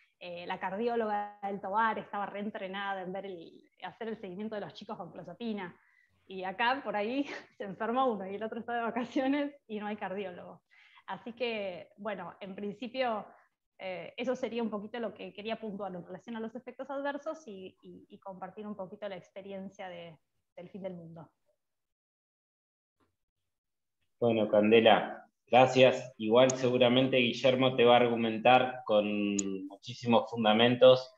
la cardióloga del Tobar estaba reentrenada en hacer el seguimiento de los chicos con clozapina. Y acá, por ahí, se enferma uno y el otro está de vacaciones y no hay cardiólogo. Así que, bueno, en principio, eso sería un poquito lo que quería puntuar en relación a los efectos adversos y compartir un poquito la experiencia del fin del mundo. Bueno, Candela, gracias. Igual seguramente Guillermo te va a argumentar con muchísimos fundamentos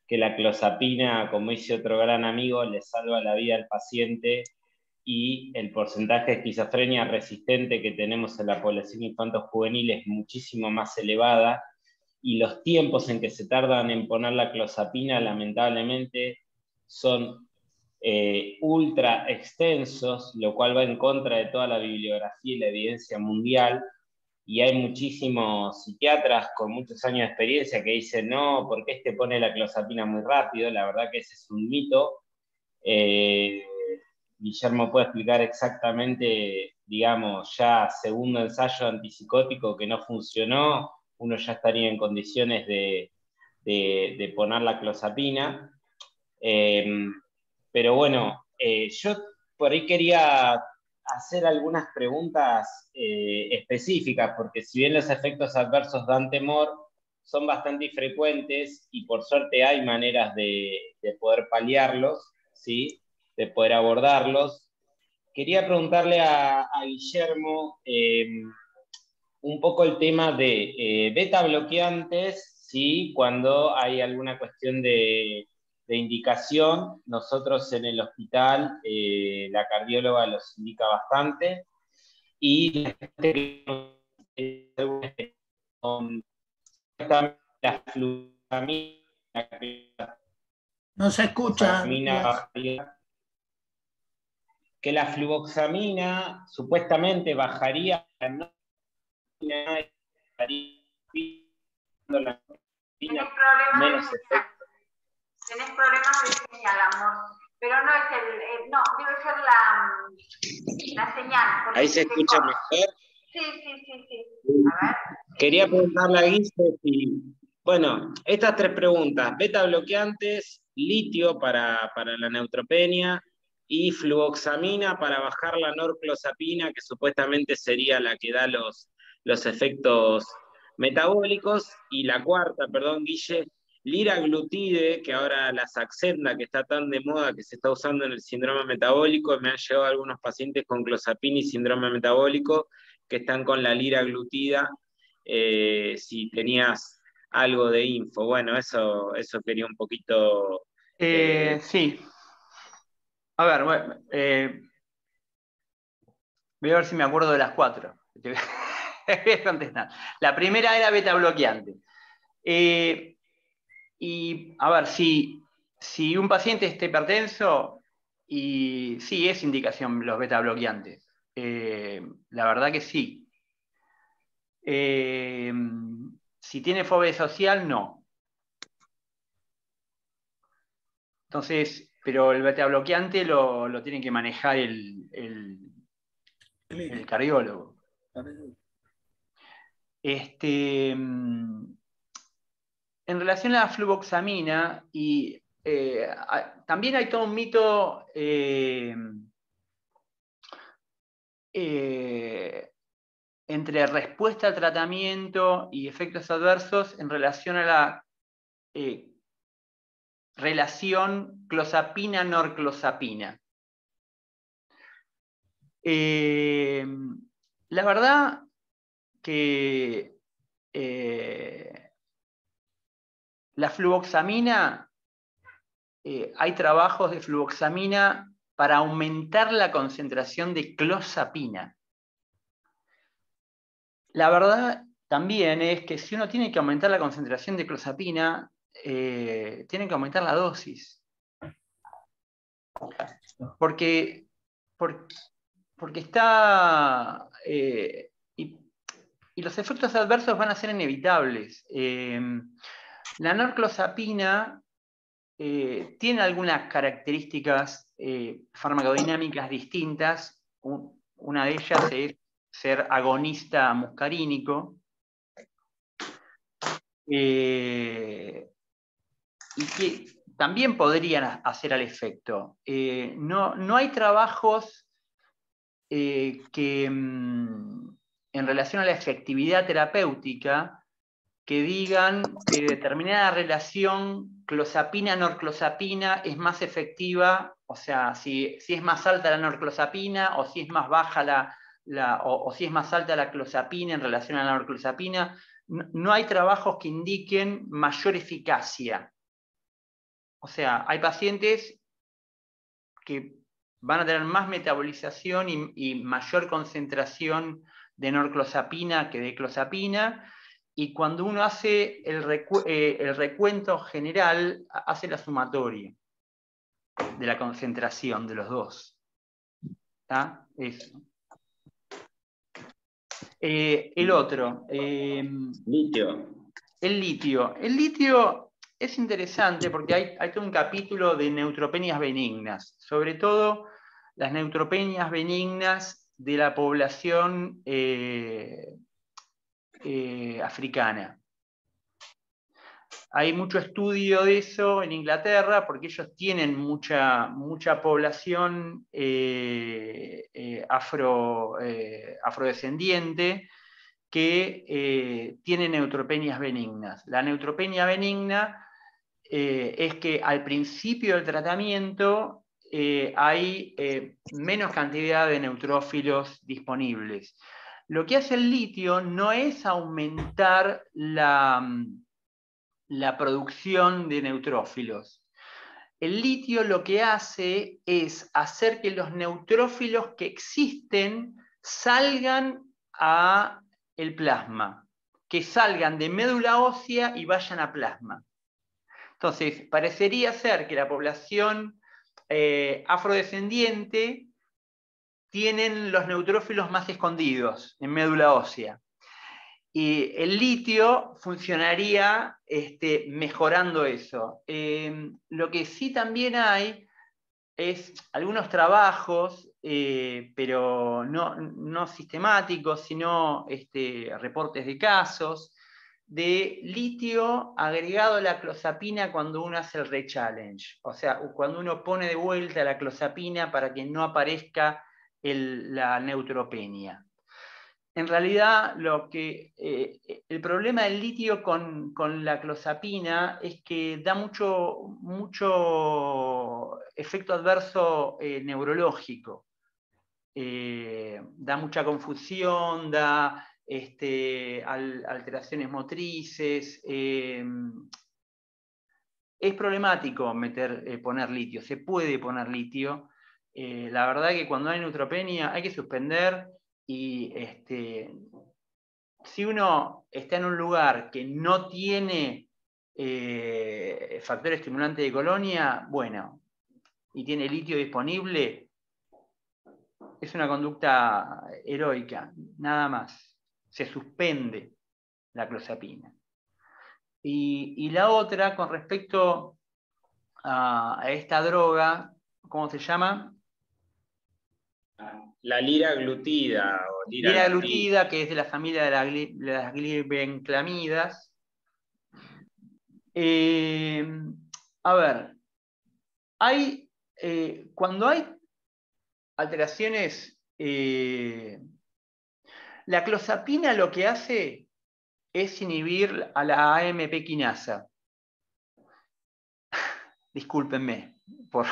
que la clozapina, como dice otro gran amigo, le salva la vida al paciente, y el porcentaje de esquizofrenia resistente que tenemos en la población infanto-juvenil es muchísimo más elevada, y los tiempos en que se tardan en poner la clozapina lamentablemente son ultra extensos, lo cual va en contra de toda la bibliografía y la evidencia mundial, y hay muchísimos psiquiatras con muchos años de experiencia que dicen, no, ¿por qué pone la clozapina muy rápido? La verdad que ese es un mito. Guillermo puede explicar exactamente, digamos, ya segundo ensayo antipsicótico que no funcionó, uno ya estaría en condiciones de poner la clozapina. Pero bueno, yo por ahí quería hacer algunas preguntas específicas, porque si bien los efectos adversos dan temor, son bastante infrecuentes y por suerte hay maneras de poder paliarlos, ¿sí? De poder abordarlos. Quería preguntarle a Guillermo un poco el tema de beta bloqueantes, ¿sí? Cuando hay alguna cuestión de indicación. Nosotros en el hospital, la cardióloga los indica bastante, y la fluvoxamina, No se escucha. Que la fluvoxamina supuestamente bajaría la Tenés problemas de señal, amor. Pero no es no, debe ser la señal. Ahí se escucha mejor. Sí. A ver. Quería preguntarle a Guise si, bueno, estas 3 preguntas, beta bloqueantes, litio para la neutropenia y fluvoxamina para bajar la norclozapina, que supuestamente sería la que da los efectos metabólicos, y la 4ª, perdón, Guille, liraglutide, que ahora la Saxenda, que está tan de moda, que se está usando en el síndrome metabólico, me han llegado algunos pacientes con clozapina y síndrome metabólico que están con la liraglutida, si tenías algo de info. Bueno, eso quería un poquito... Sí. A ver, bueno, voy a ver si me acuerdo de las 4. Voy a contestar. La primera era beta bloqueante. Y a ver, si un paciente está hipertenso, y sí, es indicación los beta bloqueantes. La verdad que sí. Si tiene fobia social, no. Entonces, pero el beta bloqueante lo tiene que manejar el cardiólogo. En relación a la fluvoxamina, y también hay todo un mito entre respuesta al tratamiento y efectos adversos en relación a la relación clozapina-norclozapina. La verdad que la fluvoxamina, hay trabajos de fluvoxamina para aumentar la concentración de clozapina. La verdad también es que si uno tiene que aumentar la concentración de clozapina, tiene que aumentar la dosis. Porque está... y los efectos adversos van a ser inevitables. La norclozapina tiene algunas características farmacodinámicas distintas. Una de ellas es ser agonista muscarínico. Y que también podrían hacer al efecto. No hay trabajos que, en relación a la efectividad terapéutica, que digan que determinada relación clozapina-norclozapina es más efectiva, o sea, si es más alta la norclozapina o si es más baja o si es más alta la clozapina en relación a la norclozapina. No hay trabajos que indiquen mayor eficacia. O sea, hay pacientes que van a tener más metabolización y mayor concentración de norclozapina que de clozapina, y cuando uno hace el recuento general, hace la sumatoria de la concentración de los dos. ¿Está? Eso. El otro. Litio. El litio. El litio es interesante porque hay todo un capítulo de neutropenias benignas, sobre todo las neutropenias benignas de la población africana. Hay mucho estudio de eso en Inglaterra porque ellos tienen mucha población afrodescendiente que tiene neutropenias benignas. La neutropenia benigna es que al principio del tratamiento hay menos cantidad de neutrófilos disponibles. Lo que hace el litio no es aumentar la producción de neutrófilos. El litio lo que hace es hacer que los neutrófilos que existen salgan a el plasma, que salgan de médula ósea y vayan a plasma. Entonces, parecería ser que la población afrodescendiente tienen los neutrófilos más escondidos en médula ósea. Y el litio funcionaría mejorando eso. Lo que sí también hay es algunos trabajos, pero no sistemáticos, sino reportes de casos, de litio agregado a la clozapina cuando uno hace el re-challenge. O sea, cuando uno pone de vuelta la clozapina para que no aparezca la neutropenia. En realidad, el problema del litio con la clozapina es que da mucho efecto adverso neurológico. Da mucha confusión, da alteraciones motrices. Es problemático poner litio, se puede poner litio. La verdad que cuando hay neutropenia hay que suspender. Y si uno está en un lugar que no tiene factor estimulante de colonia, bueno, y tiene litio disponible, es una conducta heroica, nada más. Se suspende la clozapina. Y la otra, con respecto a esta droga, ¿cómo se llama? La liraglutida. Liraglutida, que es de la familia de las glibenclamidas. A ver, cuando hay alteraciones, la clozapina lo que hace es inhibir a la AMP quinasa. Discúlpenme por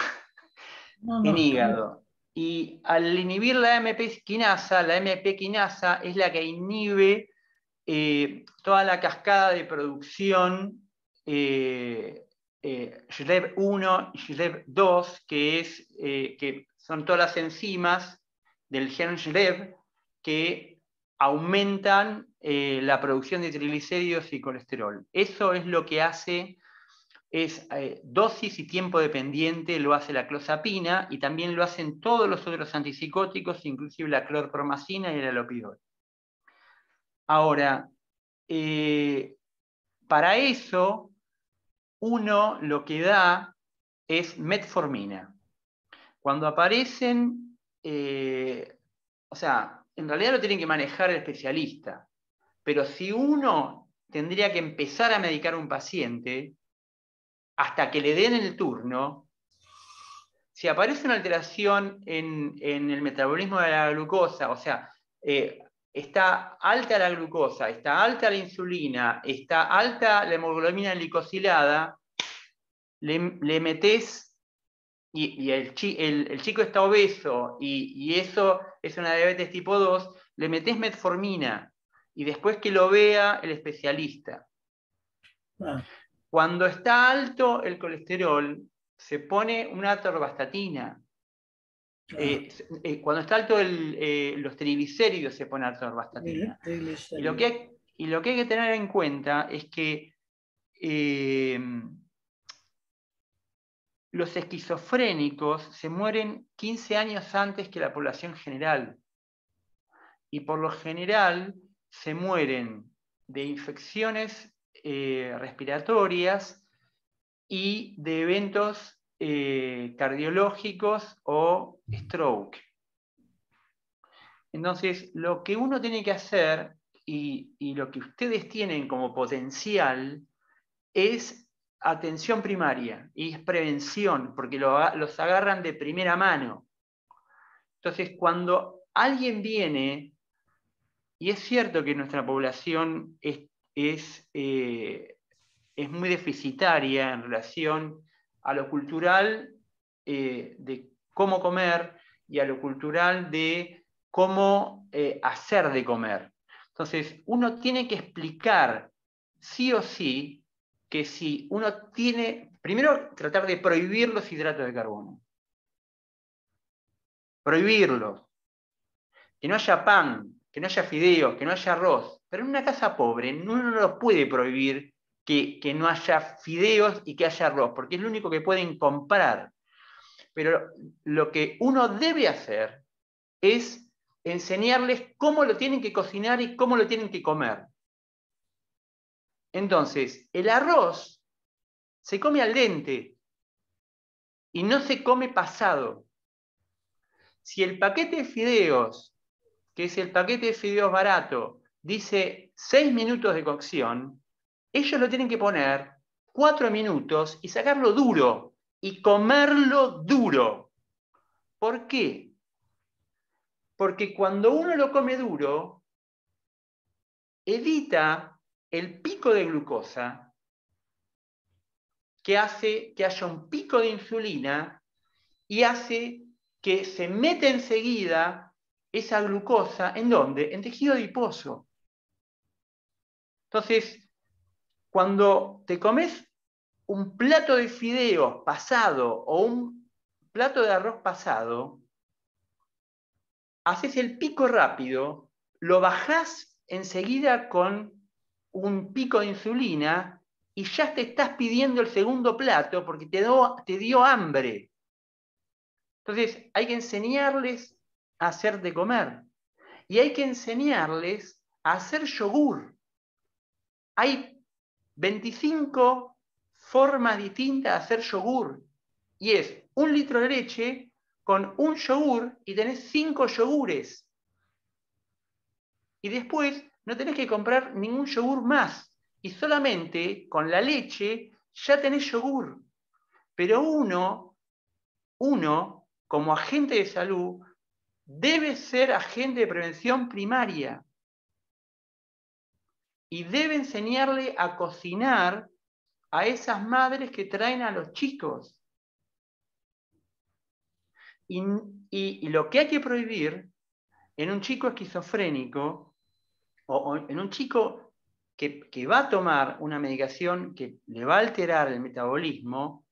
en hígado. Y al inhibir la AMP quinasa es la que inhibe toda la cascada de producción SHLEB1 y SHLEB2, que son todas las enzimas del gen SHLEB que aumentan la producción de triglicéridos y colesterol. Eso es lo que hace. Es dosis y tiempo dependiente, lo hace la clozapina y también lo hacen todos los otros antipsicóticos, inclusive la clorpromacina y el alopidol. Ahora, para eso, uno lo que da es metformina. Cuando aparecen, o sea, en realidad lo tienen que manejar el especialista, pero si uno tendría que empezar a medicar a un paciente, hasta que le den el turno, si aparece una alteración en el metabolismo de la glucosa, o sea, está alta la glucosa, está alta la insulina, está alta la hemoglobina glicosilada, le metés, y el chico está obeso, y eso es una diabetes tipo 2, le metés metformina, y después que lo vea el especialista. Cuando está alto el colesterol, se pone una atorvastatina. Cuando está alto los triglicéridos, se pone atorvastatina. Y lo que hay que tener en cuenta es que los esquizofrénicos se mueren 15 años antes que la población general. Y por lo general se mueren de infecciones respiratorias y de eventos cardiológicos o stroke. Entonces, lo que uno tiene que hacer, y lo que ustedes tienen como potencial, es atención primaria, y es prevención, porque los agarran de primera mano. Entonces, cuando alguien viene, y es cierto que nuestra población es muy deficitaria en relación a lo cultural de cómo comer y a lo cultural de cómo hacer de comer. Entonces, uno tiene que explicar sí o sí que si uno tiene, primero tratar de prohibir los hidratos de carbono. Prohibirlos. Que no haya pan, que no haya fideos, que no haya arroz. Pero en una casa pobre uno no lo puede prohibir que no haya fideos y que haya arroz, porque es lo único que pueden comprar. Pero lo que uno debe hacer es enseñarles cómo lo tienen que cocinar y cómo lo tienen que comer. Entonces, el arroz se come al dente y no se come pasado. Si el paquete de fideos, que es el paquete de fideos barato, dice 6 minutos de cocción, ellos lo tienen que poner 4 minutos y sacarlo duro y comerlo duro. ¿Por qué? Porque cuando uno lo come duro, evita el pico de glucosa que hace que haya un pico de insulina y hace que se meta enseguida esa glucosa, ¿en dónde? En tejido adiposo. Entonces, cuando te comes un plato de fideos pasado o un plato de arroz pasado, haces el pico rápido, lo bajás enseguida con un pico de insulina y ya te estás pidiendo el segundo plato porque te dio hambre. Entonces, hay que enseñarles a hacer de comer y hay que enseñarles a hacer yogur. Hay 25 formas distintas de hacer yogur y es 1 litro de leche con un yogur y tenés 5 yogures. Y después no tenés que comprar ningún yogur más. Y solamente con la leche ya tenés yogur. Pero uno, como agente de salud, debe ser agente de prevención primaria. Y debe enseñarle a cocinar a esas madres que traen a los chicos. Y lo que hay que prohibir en un chico esquizofrénico o en un chico que va a tomar una medicación que le va a alterar el metabolismo,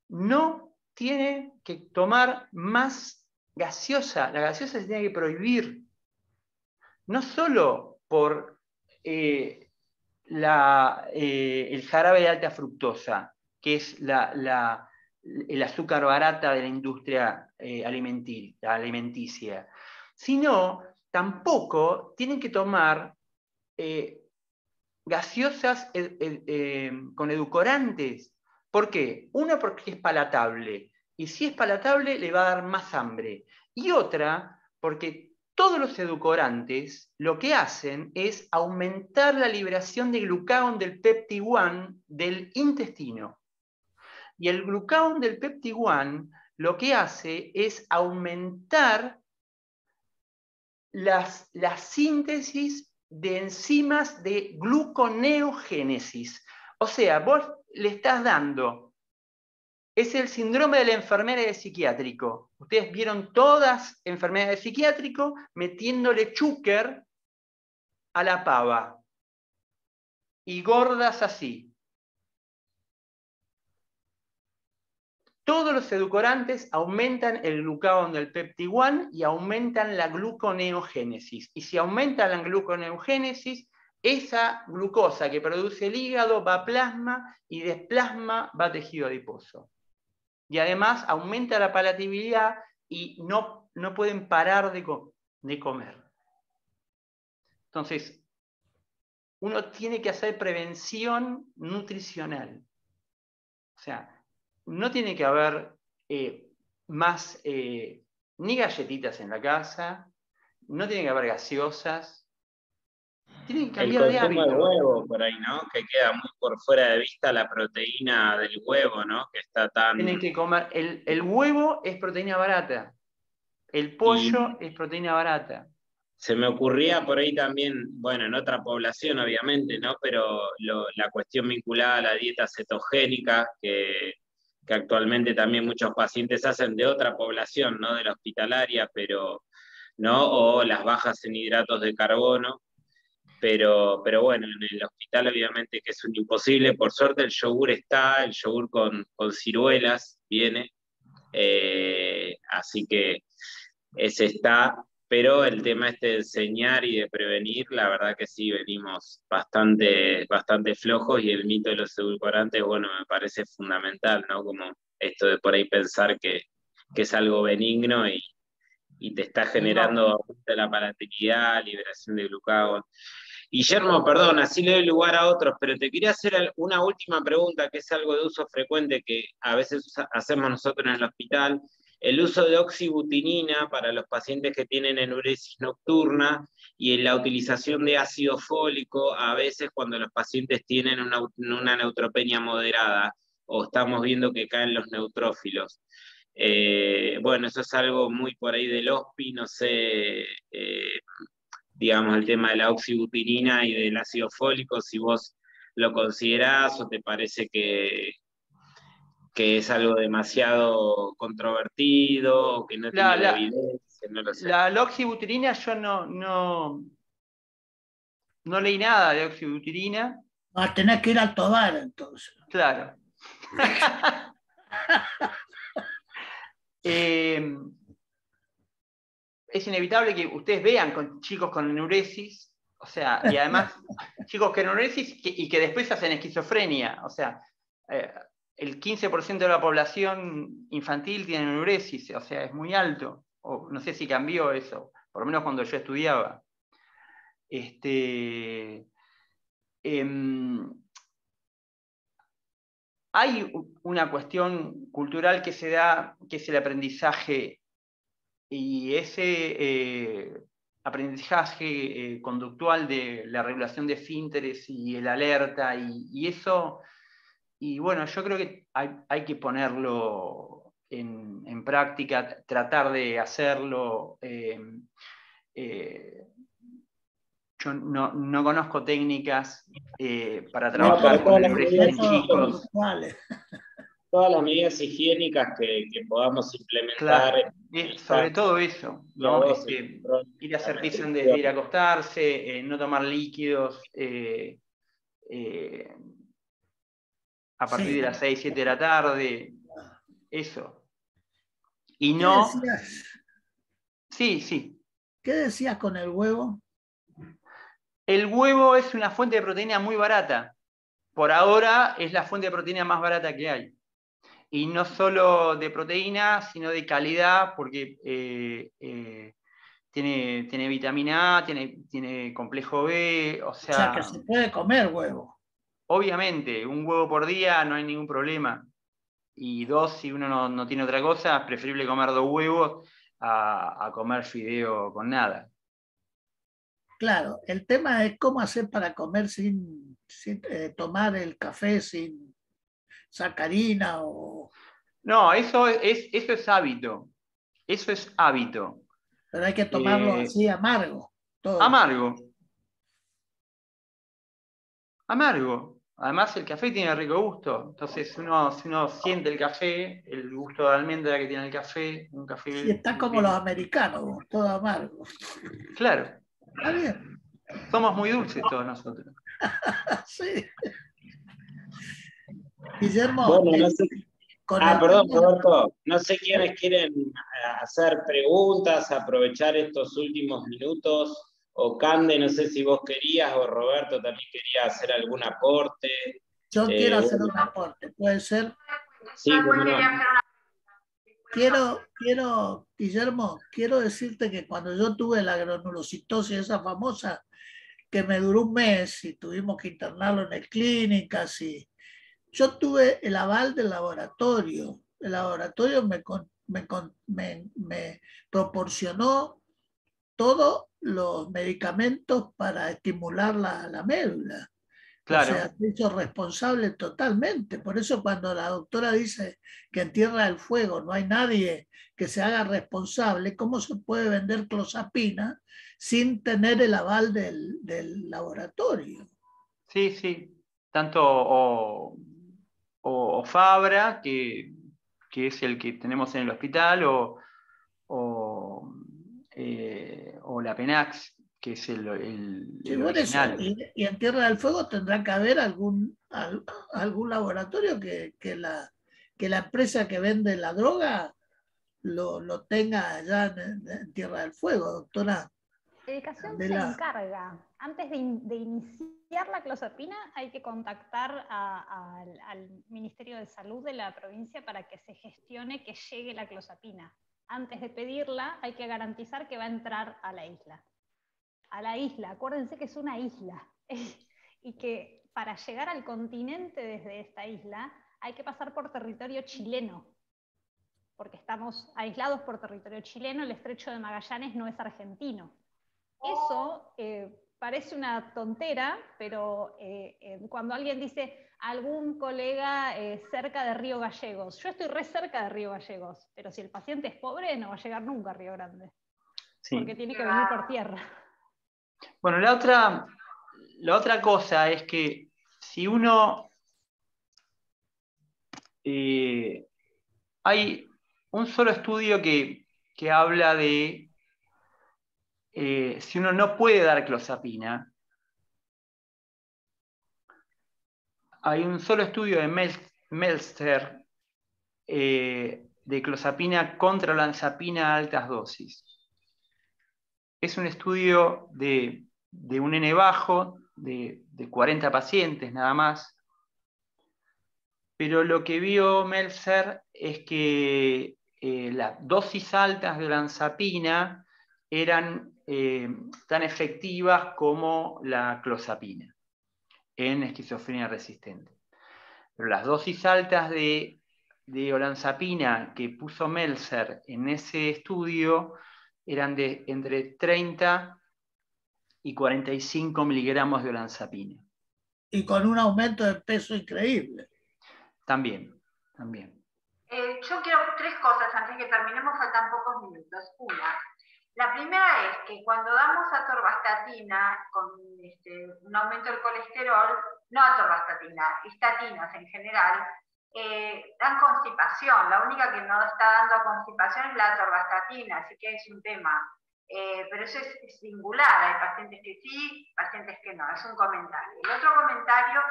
no tiene que tomar más gaseosa. La gaseosa se tiene que prohibir. No solo por el jarabe de alta fructosa, que es el azúcar barata de la industria alimenticia, sino tampoco tienen que tomar gaseosas con edulcorantes. ¿Por qué? Una, porque es palatable, y si es palatable le va a dar más hambre. Y otra, porque todos los edulcorantes lo que hacen es aumentar la liberación de glucagón del peptide-1 del intestino. Y el glucagón del peptide-1 lo que hace es aumentar la síntesis de enzimas de gluconeogénesis. O sea, vos le estás dando, es el síndrome de la enfermera de psiquiátrico. Ustedes vieron todas enfermedades de psiquiátrico metiéndole chúquer a la pava. Y gordas así. Todos los edulcorantes aumentan el glucagón del peptide-1 y aumentan la gluconeogénesis. Y si aumentan la gluconeogénesis, esa glucosa que produce el hígado va a plasma y de plasma va a tejido adiposo. Y además aumenta la palatabilidad y no pueden parar de comer. Entonces, uno tiene que hacer prevención nutricional. O sea, no tiene que haber más ni galletitas en la casa, no tiene que haber gaseosas. Tienen que cambiar de hábito. El consumo de huevo por ahí, ¿no? Que queda muy por fuera de vista la proteína del huevo, ¿no? Que está tan... Tienen que comer. El huevo es proteína barata. El pollo es proteína barata. Se me ocurría por ahí también, bueno, en otra población obviamente, ¿no? Pero la cuestión vinculada a la dieta cetogénica, que actualmente también muchos pacientes hacen de otra población, ¿no? De la hospitalaria, pero, ¿no? O las bajas en hidratos de carbono. Pero bueno, en el hospital obviamente que es un imposible. Por suerte el yogur está, el yogur con ciruelas viene. Así que ese está. pero el tema de enseñar y de prevenir, la verdad que sí, venimos bastante flojos, y el mito de los edulcorantes, bueno, me parece fundamental, ¿no? Como esto de por ahí pensar que es algo benigno y te está generando aumento de la palatabilidad, liberación de glucagón. Guillermo, perdón, así le doy lugar a otros, pero te quería hacer una última pregunta, que es algo de uso frecuente que a veces hacemos nosotros en el hospital: el uso de oxibutinina para los pacientes que tienen enuresis nocturna y la utilización de ácido fólico a veces cuando los pacientes tienen una neutropenia moderada o estamos viendo que caen los neutrófilos. Bueno, eso es algo muy por ahí del OSPI, no sé, digamos, el tema de la oxibutinina y del ácido fólico, si vos lo considerás o te parece que es algo demasiado controvertido o que no tiene la evidencia, no lo sé. La oxibutirina, yo no leí nada de oxibutirina. Tenés que ir al Tobar, entonces. Claro. Es inevitable que ustedes vean con chicos con enuresis, o sea, y además chicos con enuresis y que después hacen esquizofrenia, o sea, el 15% de la población infantil tiene enuresis, o sea, es muy alto, o no sé si cambió eso, por lo menos cuando yo estudiaba. Hay una cuestión cultural que se da, que es el aprendizaje, y ese aprendizaje conductual de la regulación de esfínteres y el alerta, y eso, y bueno, yo creo que hay que ponerlo en práctica, tratar de hacerlo. Yo no conozco técnicas para trabajar con enuresis en chicos. Todas las medidas higiénicas que podamos implementar. Claro, sobre todo eso, ¿no? Ir a hacer pis antes de ir a acostarse, no tomar líquidos a partir de las 6, 7 de la tarde, eso. Y no... ¿Qué decías? Sí. ¿Qué decías con el huevo? El huevo es una fuente de proteína muy barata. Por ahora es la fuente de proteína más barata que hay. Y no solo de proteína, sino de calidad, porque tiene vitamina A, tiene complejo B, o sea que se puede comer huevo. Obviamente, un huevo por día no hay ningún problema. Y 2, si uno no tiene otra cosa, es preferible comer 2 huevos a comer fideo con nada. Claro, el tema es cómo hacer para comer sin tomar el café sin sacarina o... No, eso es hábito. Eso es hábito. Pero hay que tomarlo así amargo. Todo. Amargo. Además el café tiene rico gusto. Entonces si uno siente el café, el gusto de almendra que tiene el café, un café... Sí, está como los americanos, todo amargo. Claro. Está bien. Somos muy dulces todos nosotros. Sí. Guillermo. Bueno, no sé. Perdón, Roberto. No sé quiénes quieren hacer preguntas, aprovechar estos últimos minutos. O Cande, no sé si vos querías, o Roberto también quería hacer algún aporte. Yo quiero hacer un aporte, ¿puede ser? Sí, cómo no. Guillermo, quiero decirte que cuando yo tuve la granulocitosis, esa famosa, que me duró un mes y tuvimos que internarlo en el clínicas, y yo tuve el aval del laboratorio. El laboratorio me proporcionó todos los medicamentos para estimular la médula. Claro. O sea, se hizo responsable totalmente. Por eso cuando la doctora dice que en Tierra del Fuego no hay nadie que se haga responsable, ¿cómo se puede vender clozapina sin tener el aval del laboratorio? Sí. Tanto o Fabra, que es el que tenemos en el hospital, o la Penax, que es el original. Y en Tierra del Fuego tendrá que haber algún laboratorio que la empresa que vende la droga lo tenga allá en Tierra del Fuego, doctora. Educación se encarga. Antes de iniciar la clozapina hay que contactar al Ministerio de Salud de la provincia para que se gestione que llegue la clozapina. Antes de pedirla hay que garantizar que va a entrar a la isla. A la isla, acuérdense que es una isla y que para llegar al continente desde esta isla hay que pasar por territorio chileno, porque estamos aislados por territorio chileno, el estrecho de Magallanes no es argentino. Eso parece una tontera, pero cuando alguien dice algún colega cerca de Río Gallegos, yo estoy re cerca de Río Gallegos, pero si el paciente es pobre no va a llegar nunca a Río Grande, sí, porque tiene que venir por tierra. Bueno, la otra cosa es que si uno... hay un solo estudio que habla de si uno no puede dar clozapina. Hay un solo estudio de Meltzer de clozapina contra olanzapina a altas dosis. Es un estudio de un N bajo, de 40 pacientes nada más. Pero lo que vio Meltzer es que las dosis altas de olanzapina eran tan efectivas como la clozapina en esquizofrenia resistente. Pero las dosis altas de olanzapina que puso Meltzer en ese estudio eran de entre 30 y 45 miligramos de olanzapina. Y con un aumento de peso increíble. También. Yo quiero 3 cosas antes que terminemos, faltan pocos minutos. Una, la primera es que cuando damos atorvastatina con un aumento del colesterol, no atorvastatina, estatinas en general, dan constipación. La única que no está dando constipación es la atorvastatina, así que es un tema. Pero eso es singular, hay pacientes que sí, pacientes que no, es un comentario. El otro comentario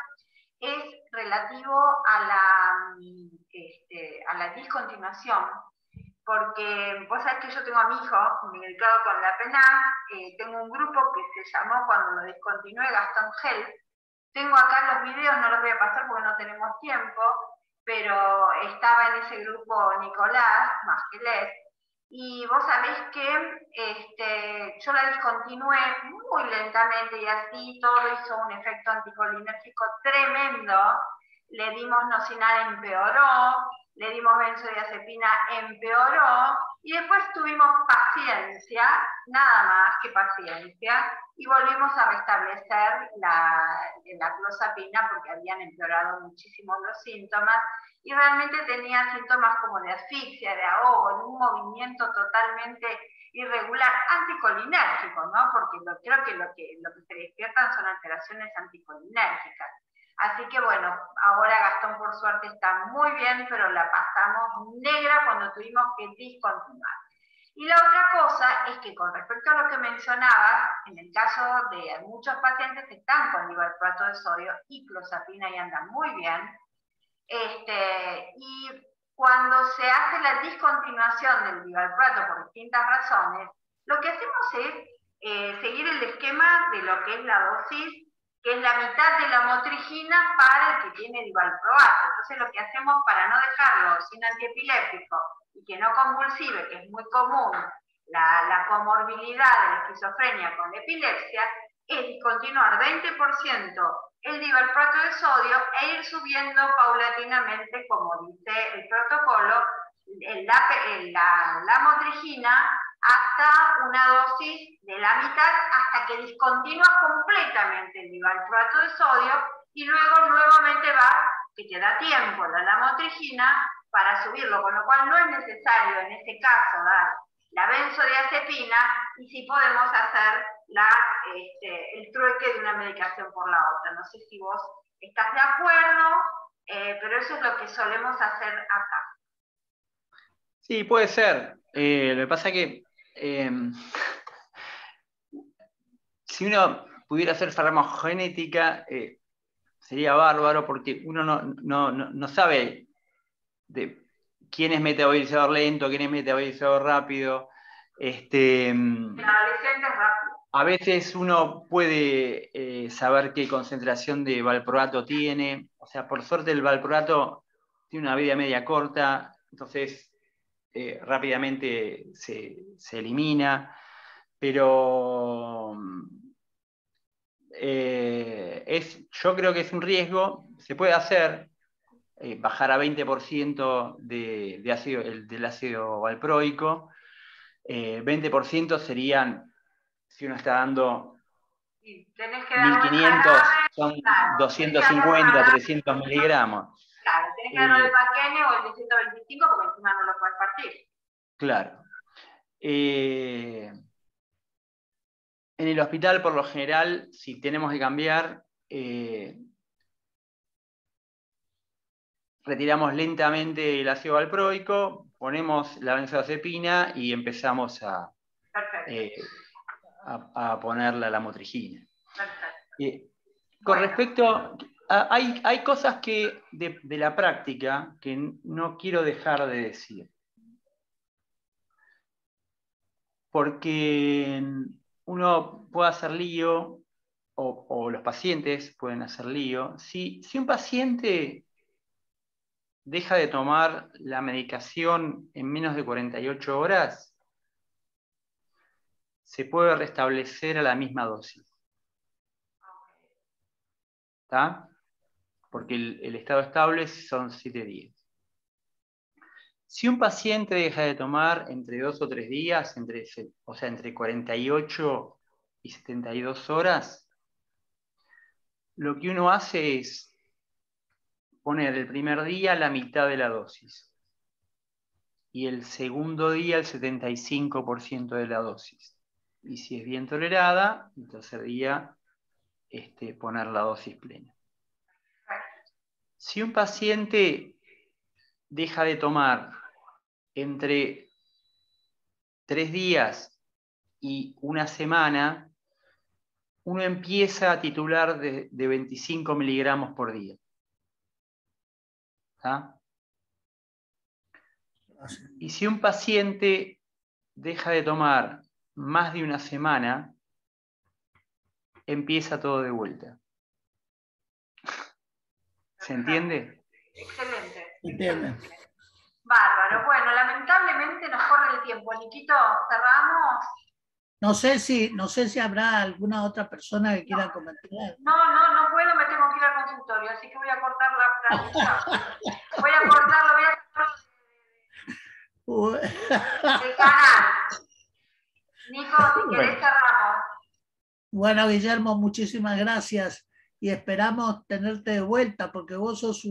es relativo a la discontinuación, porque vos sabés que yo tengo a mi hijo medicado con la PENA, tengo un grupo que se llamó Cuando lo discontinué Gastón Health. Tengo acá los videos, no los voy a pasar porque no tenemos tiempo, pero estaba en ese grupo Nicolás Masquelet, y vos sabés que yo la discontinué muy lentamente y así todo hizo un efecto anticolinérgico tremendo. Le dimos nocinal, empeoró, le dimos benzodiazepina, empeoró, y después tuvimos paciencia, nada más que paciencia, y volvimos a restablecer la clozapina porque habían empeorado muchísimo los síntomas, y realmente tenía síntomas como de asfixia, de ahogo, en un movimiento totalmente irregular, anticolinérgico, ¿no? Porque creo que lo que se despiertan son alteraciones anticolinérgicas. Así que bueno, ahora Gastón por suerte está muy bien, pero la pasamos negra cuando tuvimos que discontinuar. Y la otra cosa es que con respecto a lo que mencionabas, en el caso de muchos pacientes que están con divalproato de sodio y clozapina y andan muy bien, y cuando se hace la discontinuación del divalproato por distintas razones, lo que hacemos es seguir el esquema de lo que es la dosis, que es la mitad de la motrigina para el que tiene divalproato. Entonces lo que hacemos para no dejarlo sin antiepiléptico y que no convulsive, que es muy común la comorbilidad de la esquizofrenia con epilepsia, es discontinuar 20% el divalproato de sodio e ir subiendo paulatinamente, como dice el protocolo, la motrigina hasta una dosis de la mitad, hasta que discontinúas completamente el divalproato de sodio, y luego nuevamente va, que te da tiempo la lamotrigina para subirlo, con lo cual no es necesario en este caso dar la benzodiazepina, y sí podemos hacer el trueque de una medicación por la otra. No sé si vos estás de acuerdo, pero eso es lo que solemos hacer acá. Sí, puede ser. Lo que pasa es que si uno pudiera hacer farmacogenética, sería bárbaro, porque uno no sabe quién es metabolizador lento, quién es metabolizador rápido. A veces uno puede saber qué concentración de valproato tiene. O sea, por suerte el valproato tiene una vida media corta, entonces rápidamente se elimina. Pero yo creo que es un riesgo. Se puede hacer, bajar a 20% del ácido valproico. 20% serían, si uno está dando 1500, son 250, 300 miligramos. Claro, tenés que darlo de pequeño o el de 125 porque encima no lo puedes partir. Claro. En el hospital, por lo general, si tenemos que cambiar, retiramos lentamente el ácido valproico, ponemos la benzodiazepina y empezamos a poner la lamotrigina. Con respecto hay cosas que de la práctica que no quiero dejar de decir. Porque uno puede hacer lío, o los pacientes pueden hacer lío. Si un paciente deja de tomar la medicación en menos de 48 horas, se puede restablecer a la misma dosis. ¿Está? Porque el estado estable son 7 días. Si un paciente deja de tomar entre 2 o 3 días, o sea, entre 48 y 72 horas, lo que uno hace es poner el primer día la mitad de la dosis y el segundo día el 75% de la dosis. Y si es bien tolerada, el tercer día poner la dosis plena. Si un paciente deja de tomar entre 3 días y una semana, uno empieza a titular de 25 miligramos por día. ¿Está? Y si un paciente deja de tomar más de una semana, empieza todo de vuelta. ¿Se entiende? Excelente. Entiendo. Bárbaro. Bueno, lamentablemente nos corre el tiempo. Niquito, cerramos. No sé si habrá alguna otra persona que quiera comentar. No puedo, me tengo que ir al consultorio, así que voy a cortar la transmisión. Voy a cortarlo el canal. Nico, si querés cerramos. Bueno, Guillermo, muchísimas gracias y esperamos tenerte de vuelta porque vos sos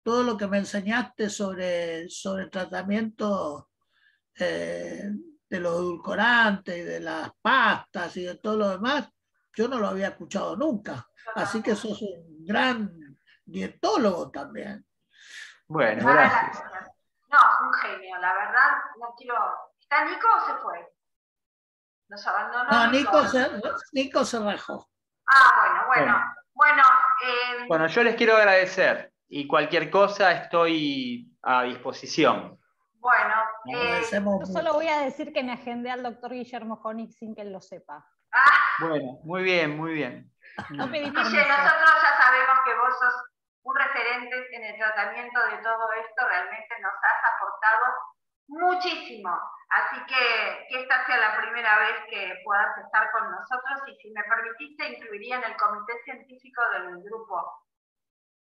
todo lo que me enseñaste sobre tratamiento de los edulcorantes y de las pastas y de todo lo demás, yo no lo había escuchado nunca. Así que sos un gran dietólogo también. Bueno, gracias. No, un genio, la verdad, no quiero... ¿Está Nico o se fue? Nos abandonó. No, Nico se rajó. Bueno, yo les quiero agradecer y cualquier cosa estoy a disposición. Bueno, yo solo voy a decir que me agendé al doctor Guillermo Honig sin que él lo sepa. Bueno, muy bien. No pedí permiso. Nosotros ya sabemos que vos sos un referente en el tratamiento de todo esto, realmente nos has aportado muchísimo. Así que esta sea la primera vez que puedas estar con nosotros y si me permitiste incluiría en el comité científico del grupo.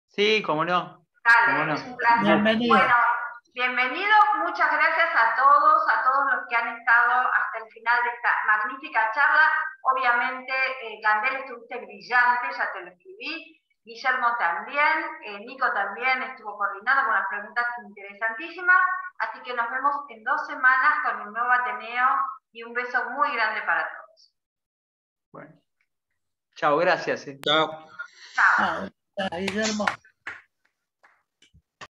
Sí, cómo no. Dale, es un placer. Bienvenido. Bueno, bienvenido, muchas gracias a todos los que han estado hasta el final de esta magnífica charla. Obviamente, Gandel, estuviste brillante, ya te lo escribí. Guillermo también, Nico también estuvo coordinando con unas preguntas interesantísimas. Así que nos vemos en 2 semanas con un nuevo Ateneo y un beso muy grande para todos. Bueno. Chao, gracias. Chao. Chao. Guillermo.